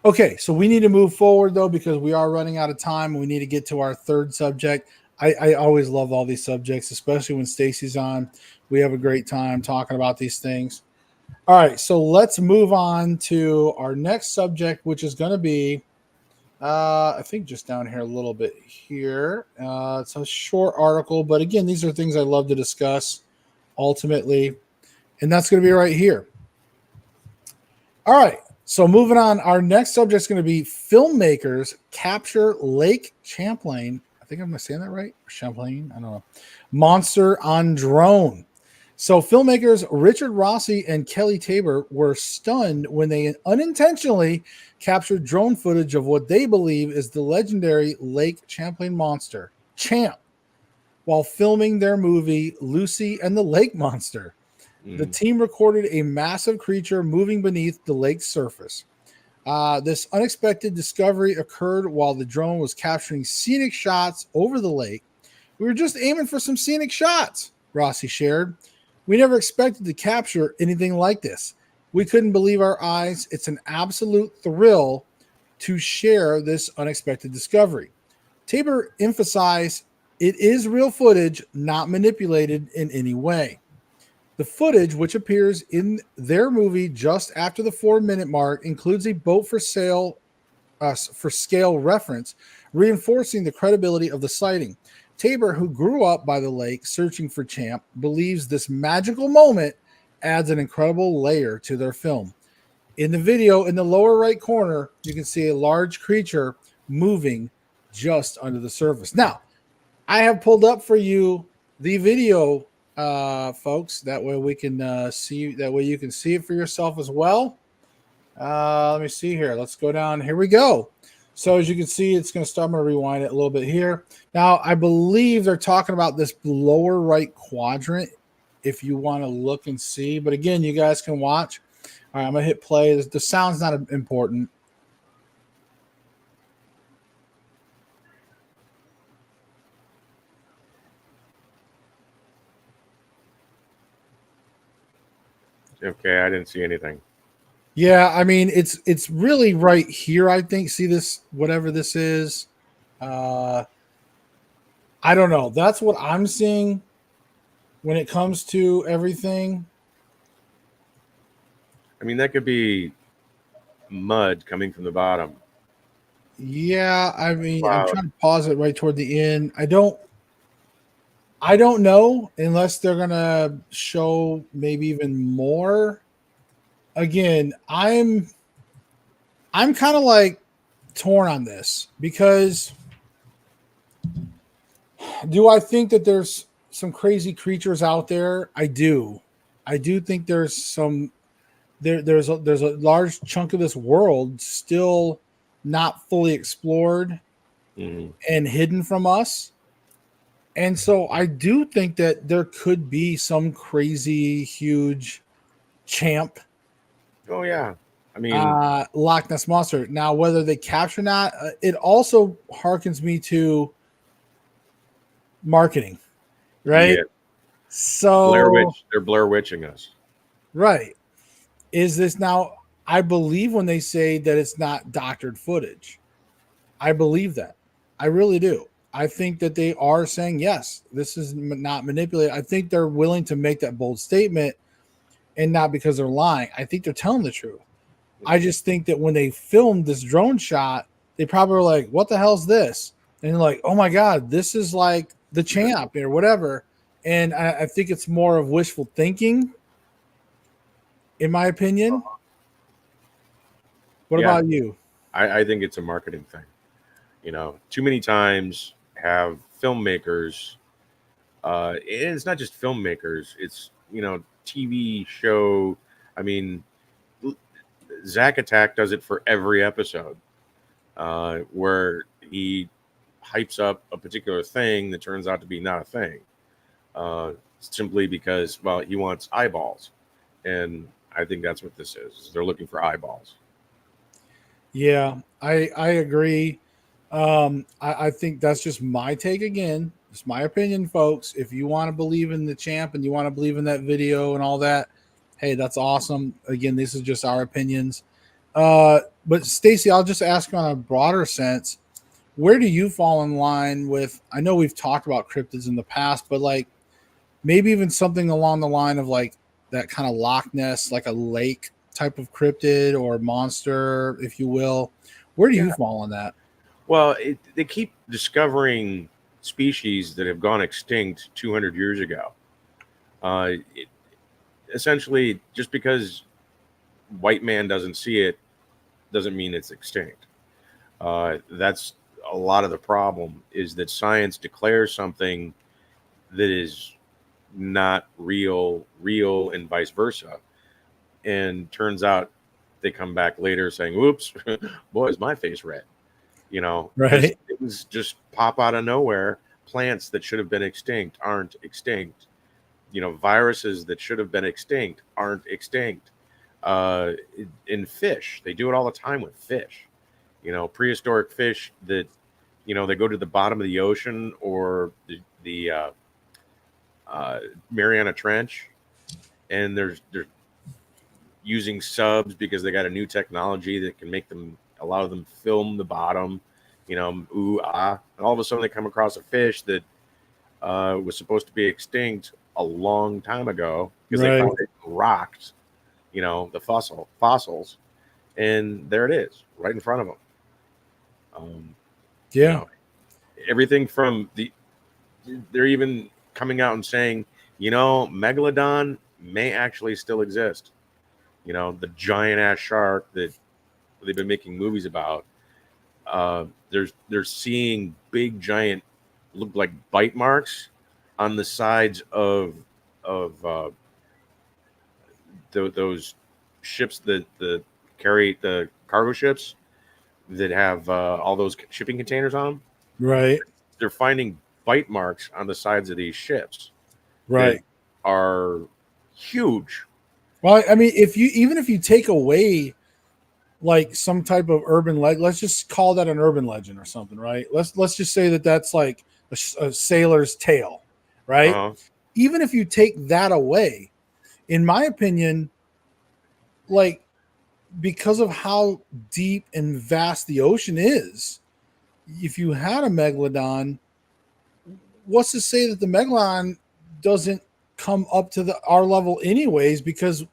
okay, so we need to move forward though because we are running out of time. We need to get to our third subject. I always love all these subjects, especially when Stacey's on. We have a great time talking about these things. All right, so let's move on to our next subject, which is going to be, I think, just down here a little bit here. It's a short article, but again, these are things I love to discuss ultimately, and that's going to be right here. All right, so moving on, our next subject is going to be filmmakers capture Lake Champlain. I think I'm saying that right. Champlain, I don't know. Monster on drone. So filmmakers Richard Rossi and Kelly Tabor were stunned when they unintentionally captured drone footage of what they believe is the legendary Lake Champlain monster, Champ, while filming their movie Lucy and the Lake Monster. The team recorded a massive creature moving beneath the lake's surface. This unexpected discovery occurred while the drone was capturing scenic shots over the lake. We were just aiming for some scenic shots, Rossi shared. We never expected to capture anything like this. We couldn't believe our eyes. It's an absolute thrill to share this unexpected discovery. Tabor emphasized it is real footage, not manipulated in any way. The footage, which appears in their movie just after the 4-minute mark, includes a boat for sale for scale reference, reinforcing the credibility of the sighting. Tabor, who grew up by the lake searching for Champ, believes this magical moment adds an incredible layer to their film. In the video, in the lower right corner, you can see a large creature moving just under the surface. Now, I have pulled up for you the video, folks. That way we can see. That way you can see it for yourself as well. Let me see here. Let's go down. Here we go. So as you can see, it's going to start. I'm going to rewind it a little bit here. Now, I believe they're talking about this lower right quadrant if you want to look and see. But again, you guys can watch. All right, I'm going to hit play. The sound's not important. Okay, I didn't see anything. Yeah, I mean it's really right here, I think. See this, whatever this is. I don't know. That's what I'm seeing when it comes to everything. I mean, that could be mud coming from the bottom. Yeah, I mean, I'm Cloud. trying to pause it right toward the end. I don't. I don't know unless they're gonna show maybe even more. Again, I'm kind of like torn on this because do I think that there's some crazy creatures out there? I do. I do think there's some there's a large chunk of this world still not fully explored Hmm. and hidden from us. And so I do think that there could be some crazy huge champ Oh yeah, I mean, Loch Ness monster. Now whether they capture or not, it also harkens me to marketing, right? yeah, Blair So Witch. They're Blair Witching us. right. Is this now I believe when they say that it's not doctored footage. I believe that. I really do. I think that they are saying yes, this is not manipulated. I think they're willing to make that bold statement and not because they're lying. I think they're telling the truth. I Mhm. just think that when they filmed this drone shot, they probably were like, "What the hell's this?" And they're like, "Oh my god, this is like the champ or whatever." And I think it's more of wishful thinking, in my opinion. What Yeah, about you? I think it's a marketing thing. Too many times have filmmakers, and it's not just filmmakers, it's, TV show. I mean, Zack Attack does it for every episode, where he hypes up a particular thing that turns out to be not a thing, simply because, well, he wants eyeballs. And I think that's what this is. They're looking for eyeballs. Yeah, I agree. I think that's just my take again. It's my opinion, folks. If you want to believe in the champ and you want to believe in that video and all that, hey, that's awesome. Again, this is just our opinions. But Stacey, I'll just ask on a broader sense, where do you fall in line with? I know we've talked about cryptids in the past, but like maybe even something along the line of like that kind of Loch Ness, like a lake type of cryptid or monster, if you will. Where do Yeah. you fall on that? Well, they keep discovering species that have gone extinct 200 years ago. It, essentially, just because white man doesn't see it doesn't mean it's extinct. That's a lot of the problem, is that science declares something that is not real, and vice versa. And turns out they come back later saying, "Oops, boy, is my face red." Because Right. things just pop out of nowhere. Plants that should have been extinct aren't extinct. Viruses that should have been extinct aren't extinct. Uh, in fish, they do it all the time with fish. Prehistoric fish that, they go to the bottom of the ocean or the Mariana Trench, and they're using subs because they got a new technology that can make them allow them film the bottom, ooh and all of a sudden they come across a fish that was supposed to be extinct a long time ago because they Right. found it rocked, the fossils, and there it is right in front of them. You Yeah. know, everything from they're even coming out and saying, megalodon may actually still exist. The giant ass shark that they've been making movies about. They're seeing big giant, look like bite marks on the sides of those ships that carry the cargo ships that have all those shipping containers on them. Right. They're finding bite marks on the sides of these ships that Right. are huge. Well, I mean, if you even if you take away like some type of urban legend, let's just call that an urban legend or something, right? Let's just say that that's like a sailor's tale, right? Uh-huh. Even if you take that away, in my opinion, like because of how deep and vast the ocean is, if you had a megalodon, what's to say that the megalodon doesn't come up to our level anyways? Because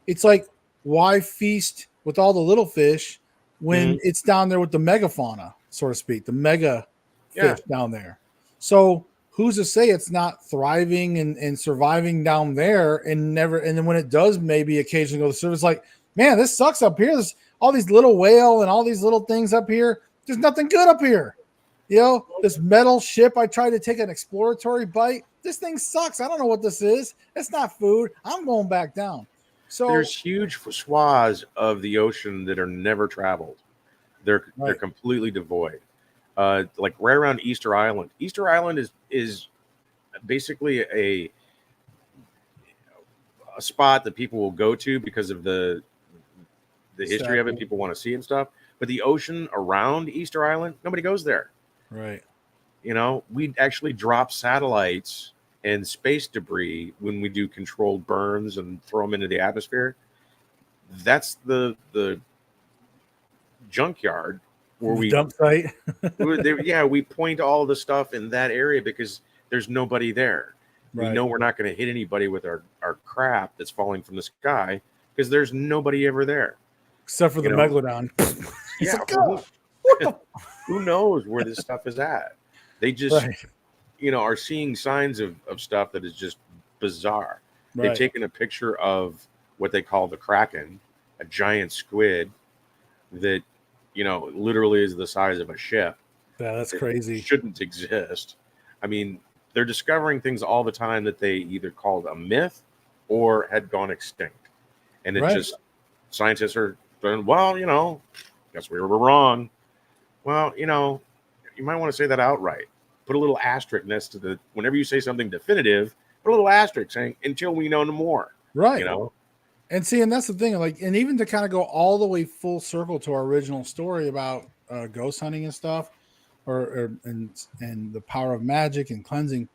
it's like, why feast with all the little fish when Hmm. it's down there with the megafauna, so to speak, the mega Yeah. fish down there? So who's to say it's not thriving and surviving down there and then when it does maybe occasionally go to service, like, man, this sucks up here. There's all these little whale and all these little things up here. There's nothing good up here. You know, this metal ship, I tried to take an exploratory bite. This thing sucks. I don't know what this is. It's not food. I'm going back down. So there's huge swaths of the ocean that are never traveled. They're completely devoid. Like right around Easter Island. Easter Island is basically a spot that people will go to because of the history of it. People want to see and stuff. But the ocean around Easter Island, nobody goes there. Right. You know, we actually drop satellites and space debris when we do controlled burns and throw them into the atmosphere. That's the junkyard where we dump site. we point all the stuff in that area because there's nobody there. Right. We know we're not going to hit anybody with our crap that's falling from the sky because there's nobody ever there. Except for the megalodon. Yeah. Who knows where this stuff is at? They just, are seeing signs of stuff that is just bizarre. Right. They've taken a picture of what they call the Kraken, a giant squid that, literally is the size of a ship. Yeah, that's crazy. Shouldn't exist. I mean, they're discovering things all the time that they either called a myth or had gone extinct. And it's just, scientists are going, well, guess we were wrong. Well, you might want to say that outright. Put a little asterisk next to whenever you say something definitive, put a little asterisk saying, until we know no more. Right. And see, and that's the thing, like, and even to kind of go all the way full circle to our original story about ghost hunting and stuff, and the power of magic and cleansing,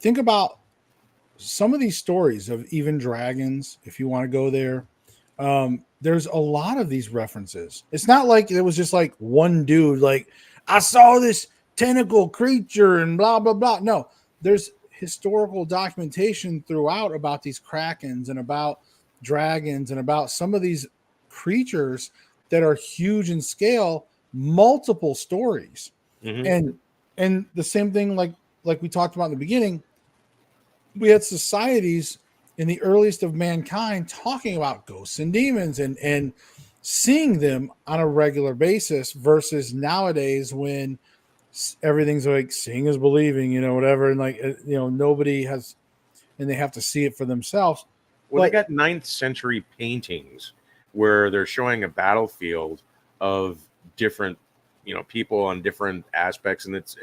think about some of these stories of even dragons, if you want to go there. There's a lot of these references. It's not like it was just like one dude, like, I saw this tentacle creature and blah, blah, blah. No, there's historical documentation throughout about these krakens and about dragons and about some of these creatures that are huge in scale, multiple stories. Mm-hmm. And the same thing, like we talked about in the beginning, we had societies in the earliest of mankind talking about ghosts and demons and seeing them on a regular basis versus nowadays when everything's like seeing is believing, whatever. And like, nobody has, and they have to see it for themselves. Well, they got 9th century paintings where they're showing a battlefield of different, people on different aspects. And it's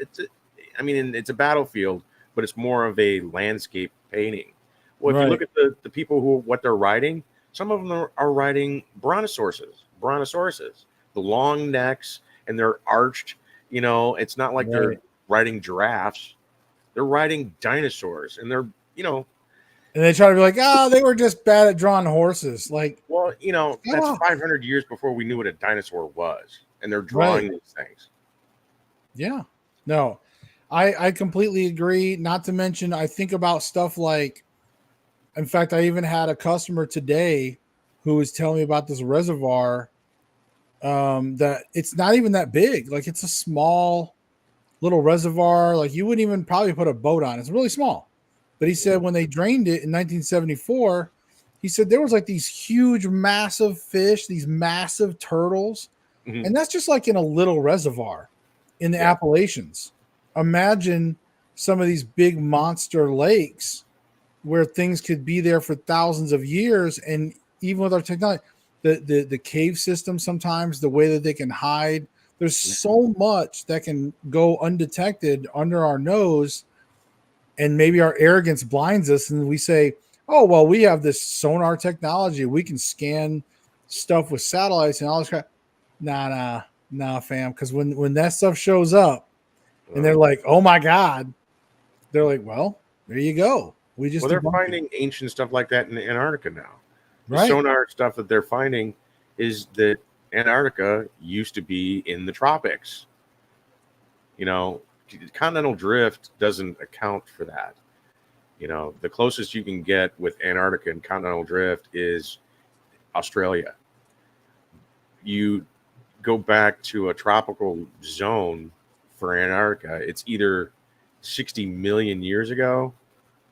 a battlefield, but it's more of a landscape painting. Well, if you look at the people what they're riding, some of them are riding brontosauruses, the long necks, and they're arched. It's not like they're riding giraffes; they're riding dinosaurs, and they're and they try to be like, they were just bad at drawing horses. Like, well, that's 500 years before we knew what a dinosaur was, and they're drawing these things. Yeah, no, I completely agree. Not to mention, I think about stuff like. In fact, I even had a customer today who was telling me about this reservoir that it's not even that big. Like, it's a small little reservoir. Like, you wouldn't even probably put a boat on. It's really small. But he said when they drained it in 1974, he said there was like these huge, massive fish, these massive turtles. Mm-hmm. And that's just like in a little reservoir in the Appalachians. Imagine some of these big monster lakes where things could be there for thousands of years. And even with our technology, the cave system, sometimes the way that they can hide, there's so much that can go undetected under our nose. And maybe our arrogance blinds us. And we say, oh, well, we have this sonar technology. We can scan stuff with satellites and all this crap. Nah, fam. Because when that stuff shows up and they're like, oh my God, they're like, well, there you go. They're finding ancient stuff like that in Antarctica now. The sonar stuff that they're finding is that Antarctica used to be in the tropics. Continental drift doesn't account for that. The closest you can get with Antarctica and continental drift is Australia. You go back to a tropical zone for Antarctica, it's either 60 million years ago,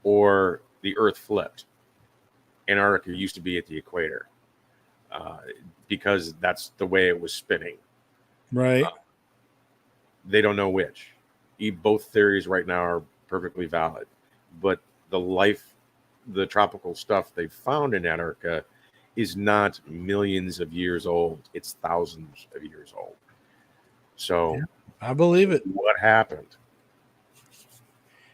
or the Earth flipped. Antarctica used to be at the equator because that's the way it was spinning. Right. They don't know which. Both theories right now are perfectly valid, but the tropical stuff they found in Antarctica is not millions of years old. It's thousands of years old. So Yeah, I believe it. what happened?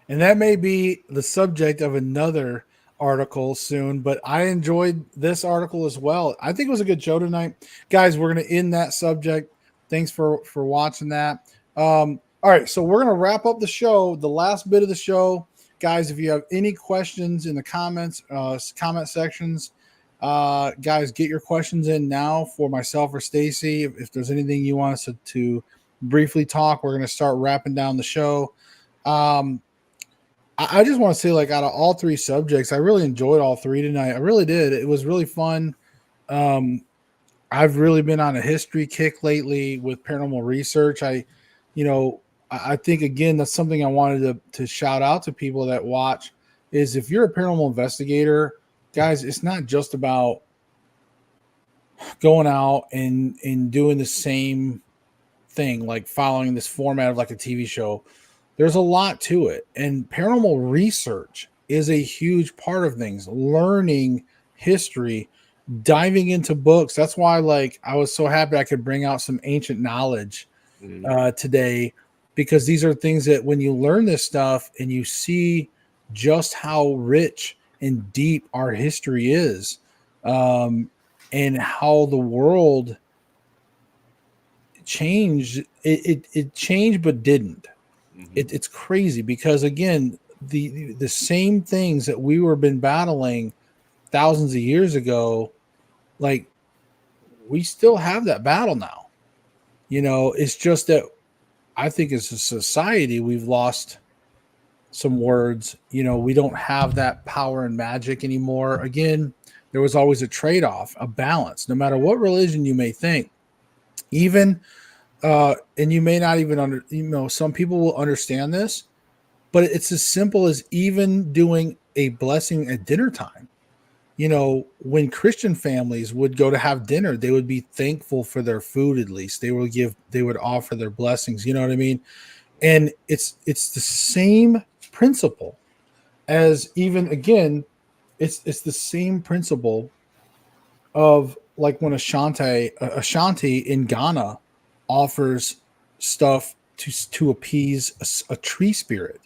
And that may be the subject of another article soon, but I enjoyed this article as well. I think it was a good show tonight. Guys, we're going to end that subject. Thanks for watching that. All right, so we're going to wrap up the show, the last bit of the show. Guys, if you have any questions in the comments, comment sections, guys, get your questions in now for myself or Stacey. If there's anything you want us to briefly talk, we're going to start wrapping down the show. I just want to say, like, out of all three subjects, I really enjoyed all three tonight. I really did. It was really fun. I've really been on a history kick lately with paranormal research. I think, again, that's something I wanted to shout out to people that watch is if you're a paranormal investigator, guys, it's not just about going out and doing the same thing, like following this format of like a TV show. There's a lot to it. And paranormal research is a huge part of things, learning history, diving into books. That's why, like, I was so happy I could bring out some ancient knowledge today, because these are things that when you learn this stuff and you see just how rich and deep our history is, and how the world changed, it changed but didn't. It's crazy because, again, the same things that we were been battling thousands of years ago, like, we still have that battle now. It's just that I think as a society we've lost some words. We don't have that power and magic anymore. Again, there was always a trade-off, a balance, no matter what religion you may think. Even and you may not even some people will understand this, but it's as simple as even doing a blessing at dinner time. When Christian families would go to have dinner, they would be thankful for their food. At least they would offer their blessings. You know what I mean? And it's the same principle as, even again, it's the same principle of, like, when Ashanti in Ghana offers stuff to appease a tree spirit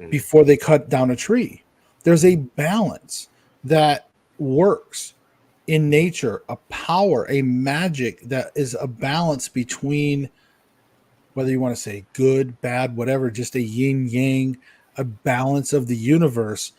before they cut down a tree. There's a balance that works in nature, a power, a magic that is a balance between, whether you want to say good, bad, whatever, just a yin yang, a balance of the universe.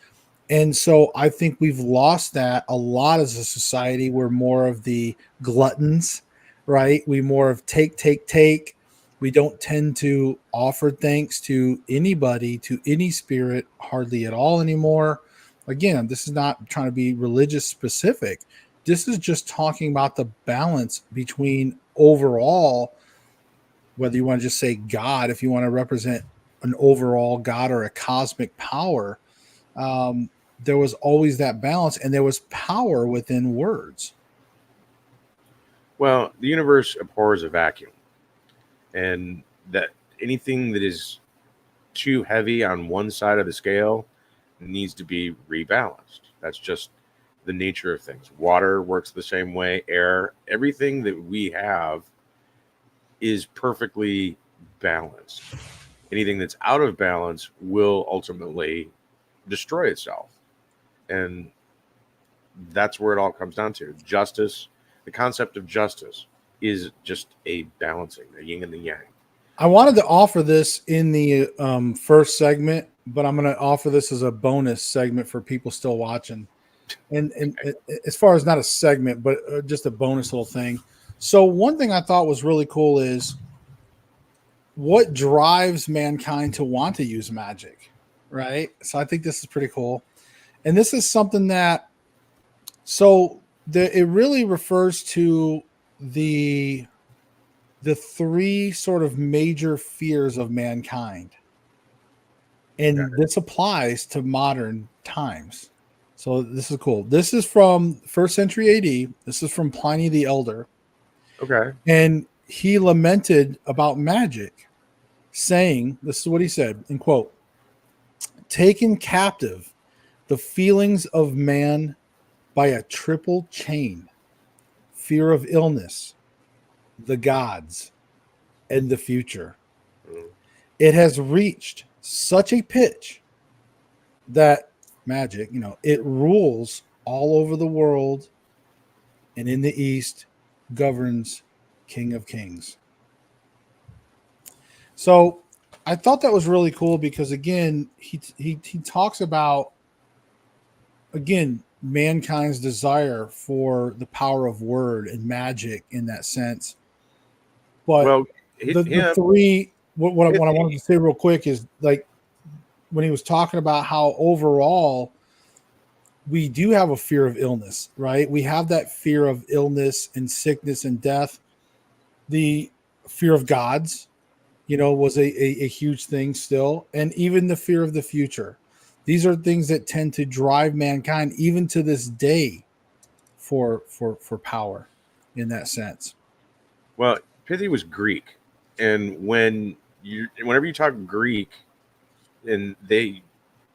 And so I think we've lost that a lot as a society. We're more of the gluttons, right? We more of take, take, take. We don't tend to offer thanks to anybody, to any spirit, hardly at all anymore. Again, this is not trying to be religious specific. This is just talking about the balance between overall, whether you want to just say God, if you want to represent an overall God or a cosmic power. There was always that balance, and there was power within words. Well, the universe abhors a vacuum, and that anything that is too heavy on one side of the scale needs to be rebalanced. That's just the nature of things. Water works the same way, air, everything that we have is perfectly balanced. Anything that's out of balance will ultimately destroy itself. And that's where it all comes down to. Justice, the concept of justice is just a balancing, the yin and the yang. I wanted to offer this in the first segment, but I'm going to offer this as a bonus segment for people still watching. And as far as not a segment, but just a bonus little thing. So one thing I thought was really cool is what drives mankind to want to use magic, right? So I think this is pretty cool. And this is something that, it really refers to the three sort of major fears of mankind. And this applies to modern times. So this is cool. This is from first century AD. This is from Pliny the Elder. Okay. And he lamented about magic, saying, this is what he said, in quote, taken captive the feelings of man by a triple chain, fear of illness, the gods, and the future. Mm. It has reached such a pitch that magic, it rules all over the world, and in the East governs King of Kings. So I thought that was really cool because again, he talks about again mankind's desire for the power of word and magic in that sense. But Well, the him, three what I wanted Pithy, to say real quick is like when he was talking about how overall we do have a fear of illness, right? We have that fear of illness and sickness and death. The fear of gods, was a huge thing still. And even the fear of the future. These are things that tend to drive mankind, even to this day, for power in that sense. well, Pithy was Greek, and whenever you talk Greek, and they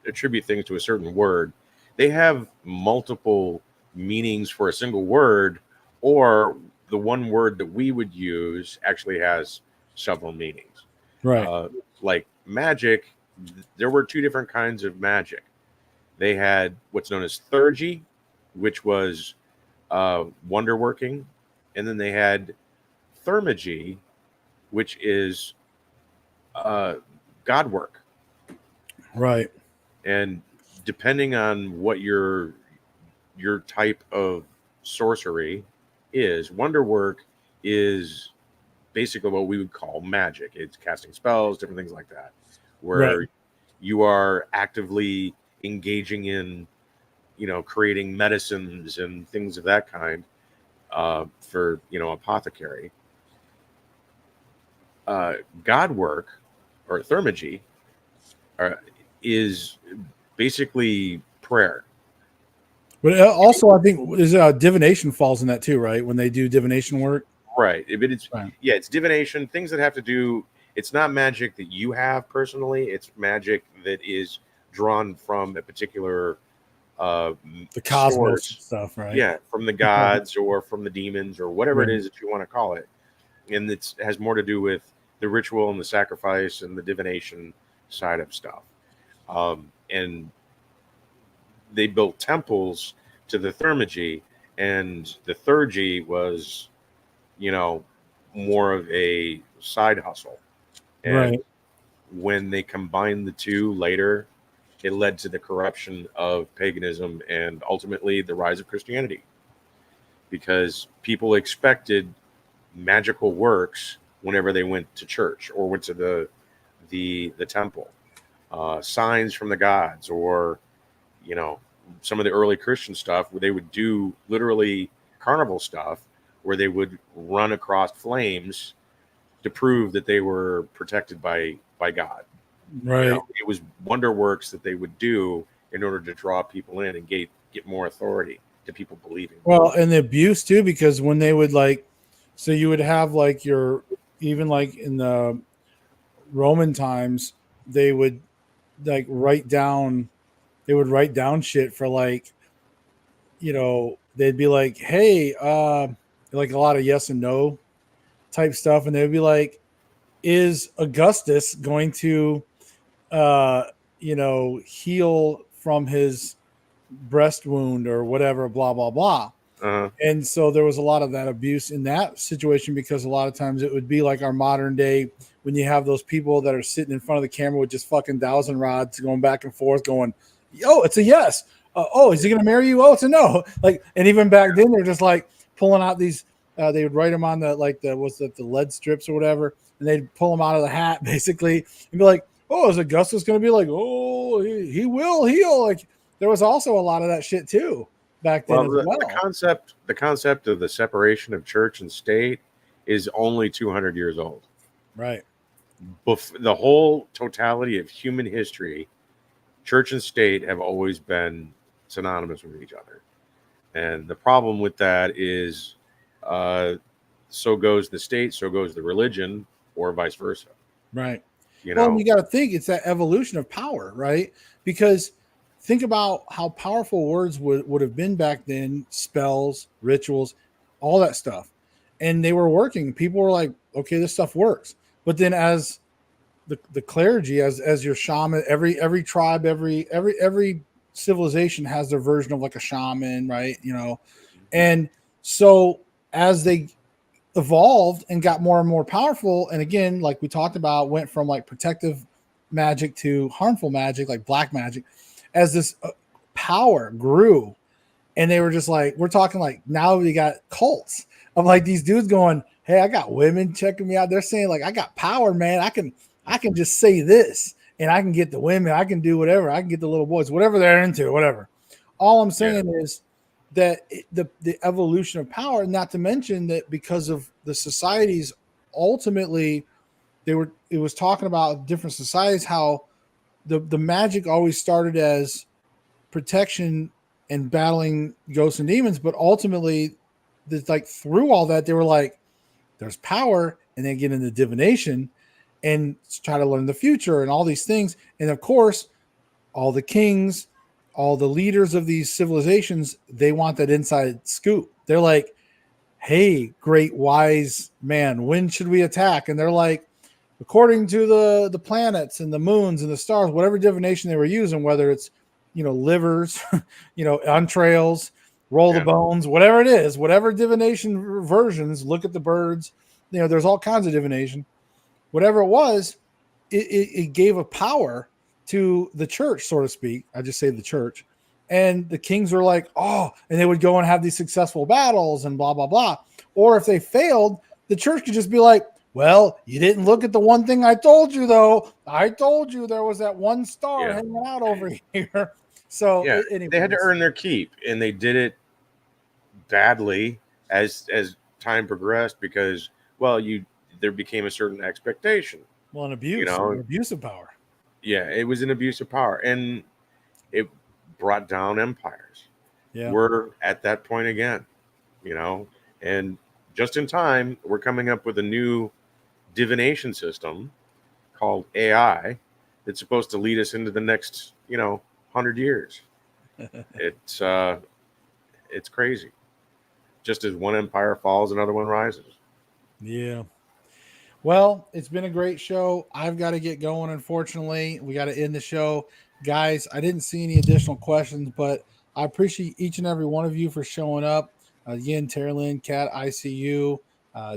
attribute things to a certain word, they have multiple meanings for a single word, or the one word that we would use actually has several meanings. Right. Like magic, there were two different kinds of magic. They had what's known as theurgy, which was wonder working, and then they had thermagy, which is uh, god work. Right. And depending on what your type of sorcery is, wonder work is basically what we would call magic. It's casting spells, different things like that, Right. where you are actively engaging in, creating medicines and things of that kind, for apothecary. God work or thermagy uh, is basically prayer. But also, I think is divination falls in that too, right? When they do divination work, Right. If it's right? Yeah, it's divination, things that have to do. It's not magic that you have personally. It's magic that is drawn from a particular The cosmos and source. stuff, right? Yeah, from the gods or from the demons or whatever it Right. is that you want to call it, and it has more to do with the ritual and the sacrifice and the divination side of stuff. And they built temples to the thermagy, and the theurgy was, you know, more of a side hustle. And Right. when they combined the two later, it led to the corruption of paganism and ultimately the rise of Christianity because people expected magical works whenever they went to church or went to the temple, signs from the gods, or you know some of the early Christian stuff where they would do literally carnival stuff where they would run across flames to prove that they were protected by God. Right. It was wonder works that they would do in order to draw people in and get more authority to people believing. Well, and the abuse too, because when they would so you would have like even like in the Roman times, they would like write down, they would write down shit for they'd be like, hey, like a lot of yes and no type stuff. And they'd be like, is Augustus going to, uh, heal from his breast wound or whatever, blah, blah, blah. Uh, And so there was a lot of that abuse in that situation because a lot of times it would be like our modern day when you have those people that are sitting in front of the camera with just fucking dowsing rods going back and forth going, yo, it's a yes. Oh, is he going to marry you? Oh, it's a no. Like, and even back then they're just like pulling out these, they would write them on the lead strips or whatever. And they'd pull them out of the hat basically and be like, oh, is Augustus going to be like, oh, he will heal. Like there was also a lot of that shit too back then well, as the well. concept of the separation of church and state is only 200 years old. Right. the whole totality of human history, church and state have always been synonymous with each other. And the problem with that is, so goes the state, so goes the religion, or vice versa. Right. You Well, know, you got to think it's that evolution of power, right? Because think about how powerful words would have been back then, spells, rituals, all that stuff. And they were working. People were like, okay, this stuff works. But then as the clergy, as your shaman, every tribe, every civilization has their version of like a shaman, right? And so as they evolved and got more and more powerful, and again, like we talked about, went from like protective magic to harmful magic, like black magic, as this power grew. And they were just like, we're talking like now we got cults of like these dudes going, hey, I got women checking me out. They're saying like, I got power, man. I can just say this and I can get the women. I can do whatever. I can get the little boys, whatever they're into, whatever. All I'm saying is that the evolution of power, not to mention that because of the societies, ultimately it was talking about different societies, how the magic always started as protection and battling ghosts and demons, but ultimately, like through all that, they were like, "There's power," and then get into divination and try to learn the future and all these things. And of course, all the kings, all the leaders of these civilizations, they want that inside scoop. They're like, "Hey, great wise man, when should we attack?" And they're like, according to the planets and the moons and the stars, whatever divination they were using, whether it's livers, entrails, roll the bones, whatever it is, whatever divination versions, look at the birds, there's all kinds of divination. Whatever it was, it gave a power to the church, so to speak. I just say the church. And the kings were like, oh, and they would go and have these successful battles and blah, blah, blah. Or if they failed, the church could just be like, well, you didn't look at the one thing I told you, though. I told you there was that one star hanging out over here. So they had to earn their keep, and they did it badly as time progressed because, well, there became a certain expectation. Well, an abuse of power. Yeah, it was an abuse of power, and it brought down empires. Yeah, we're at that point again, and just in time, we're coming up with a new divination system called AI that's supposed to lead us into the next 100 years. It's crazy. Just as one empire falls, another one rises. Yeah. Well, it's been a great show. I've got to get going. Unfortunately, we got to end the show, guys. I didn't see any additional questions, but I appreciate each and every one of you for showing up. Again, Terry Lynn, Cat, ICU,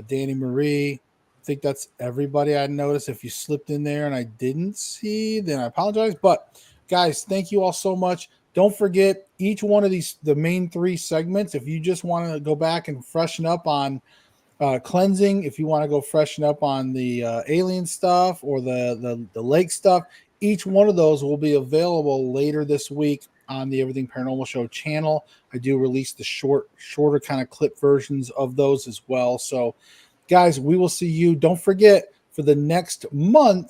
Danny Marie. I think that's everybody I noticed. If you slipped in there and I didn't see, then I apologize. But guys, thank you all so much. Don't forget each one of the main 3 segments. If you just want to go back and freshen up on cleansing, if you want to go freshen up on the alien stuff or the lake stuff, each one of those will be available later this week on the Everything Paranormal Show channel. I do release the shorter kind of clip versions of those as well. So guys, we will see you. Don't forget, for the next month,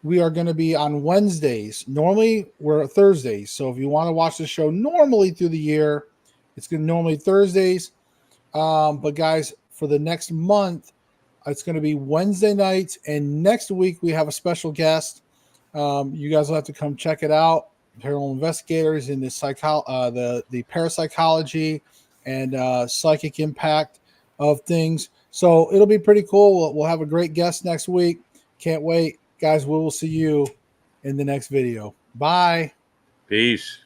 we are going to be on Wednesdays. Normally we're Thursdays. So if you want to watch the show normally through the year, it's going to normally Thursdays. But guys, for the next month, it's going to be Wednesday nights, and next week we have a special guest. You guys will have to come check it out. Paranormal investigators in the parapsychology and psychic impact of things. So it'll be pretty cool. We'll have a great guest next week. Can't wait, guys. We will see you in the next video. Bye. Peace.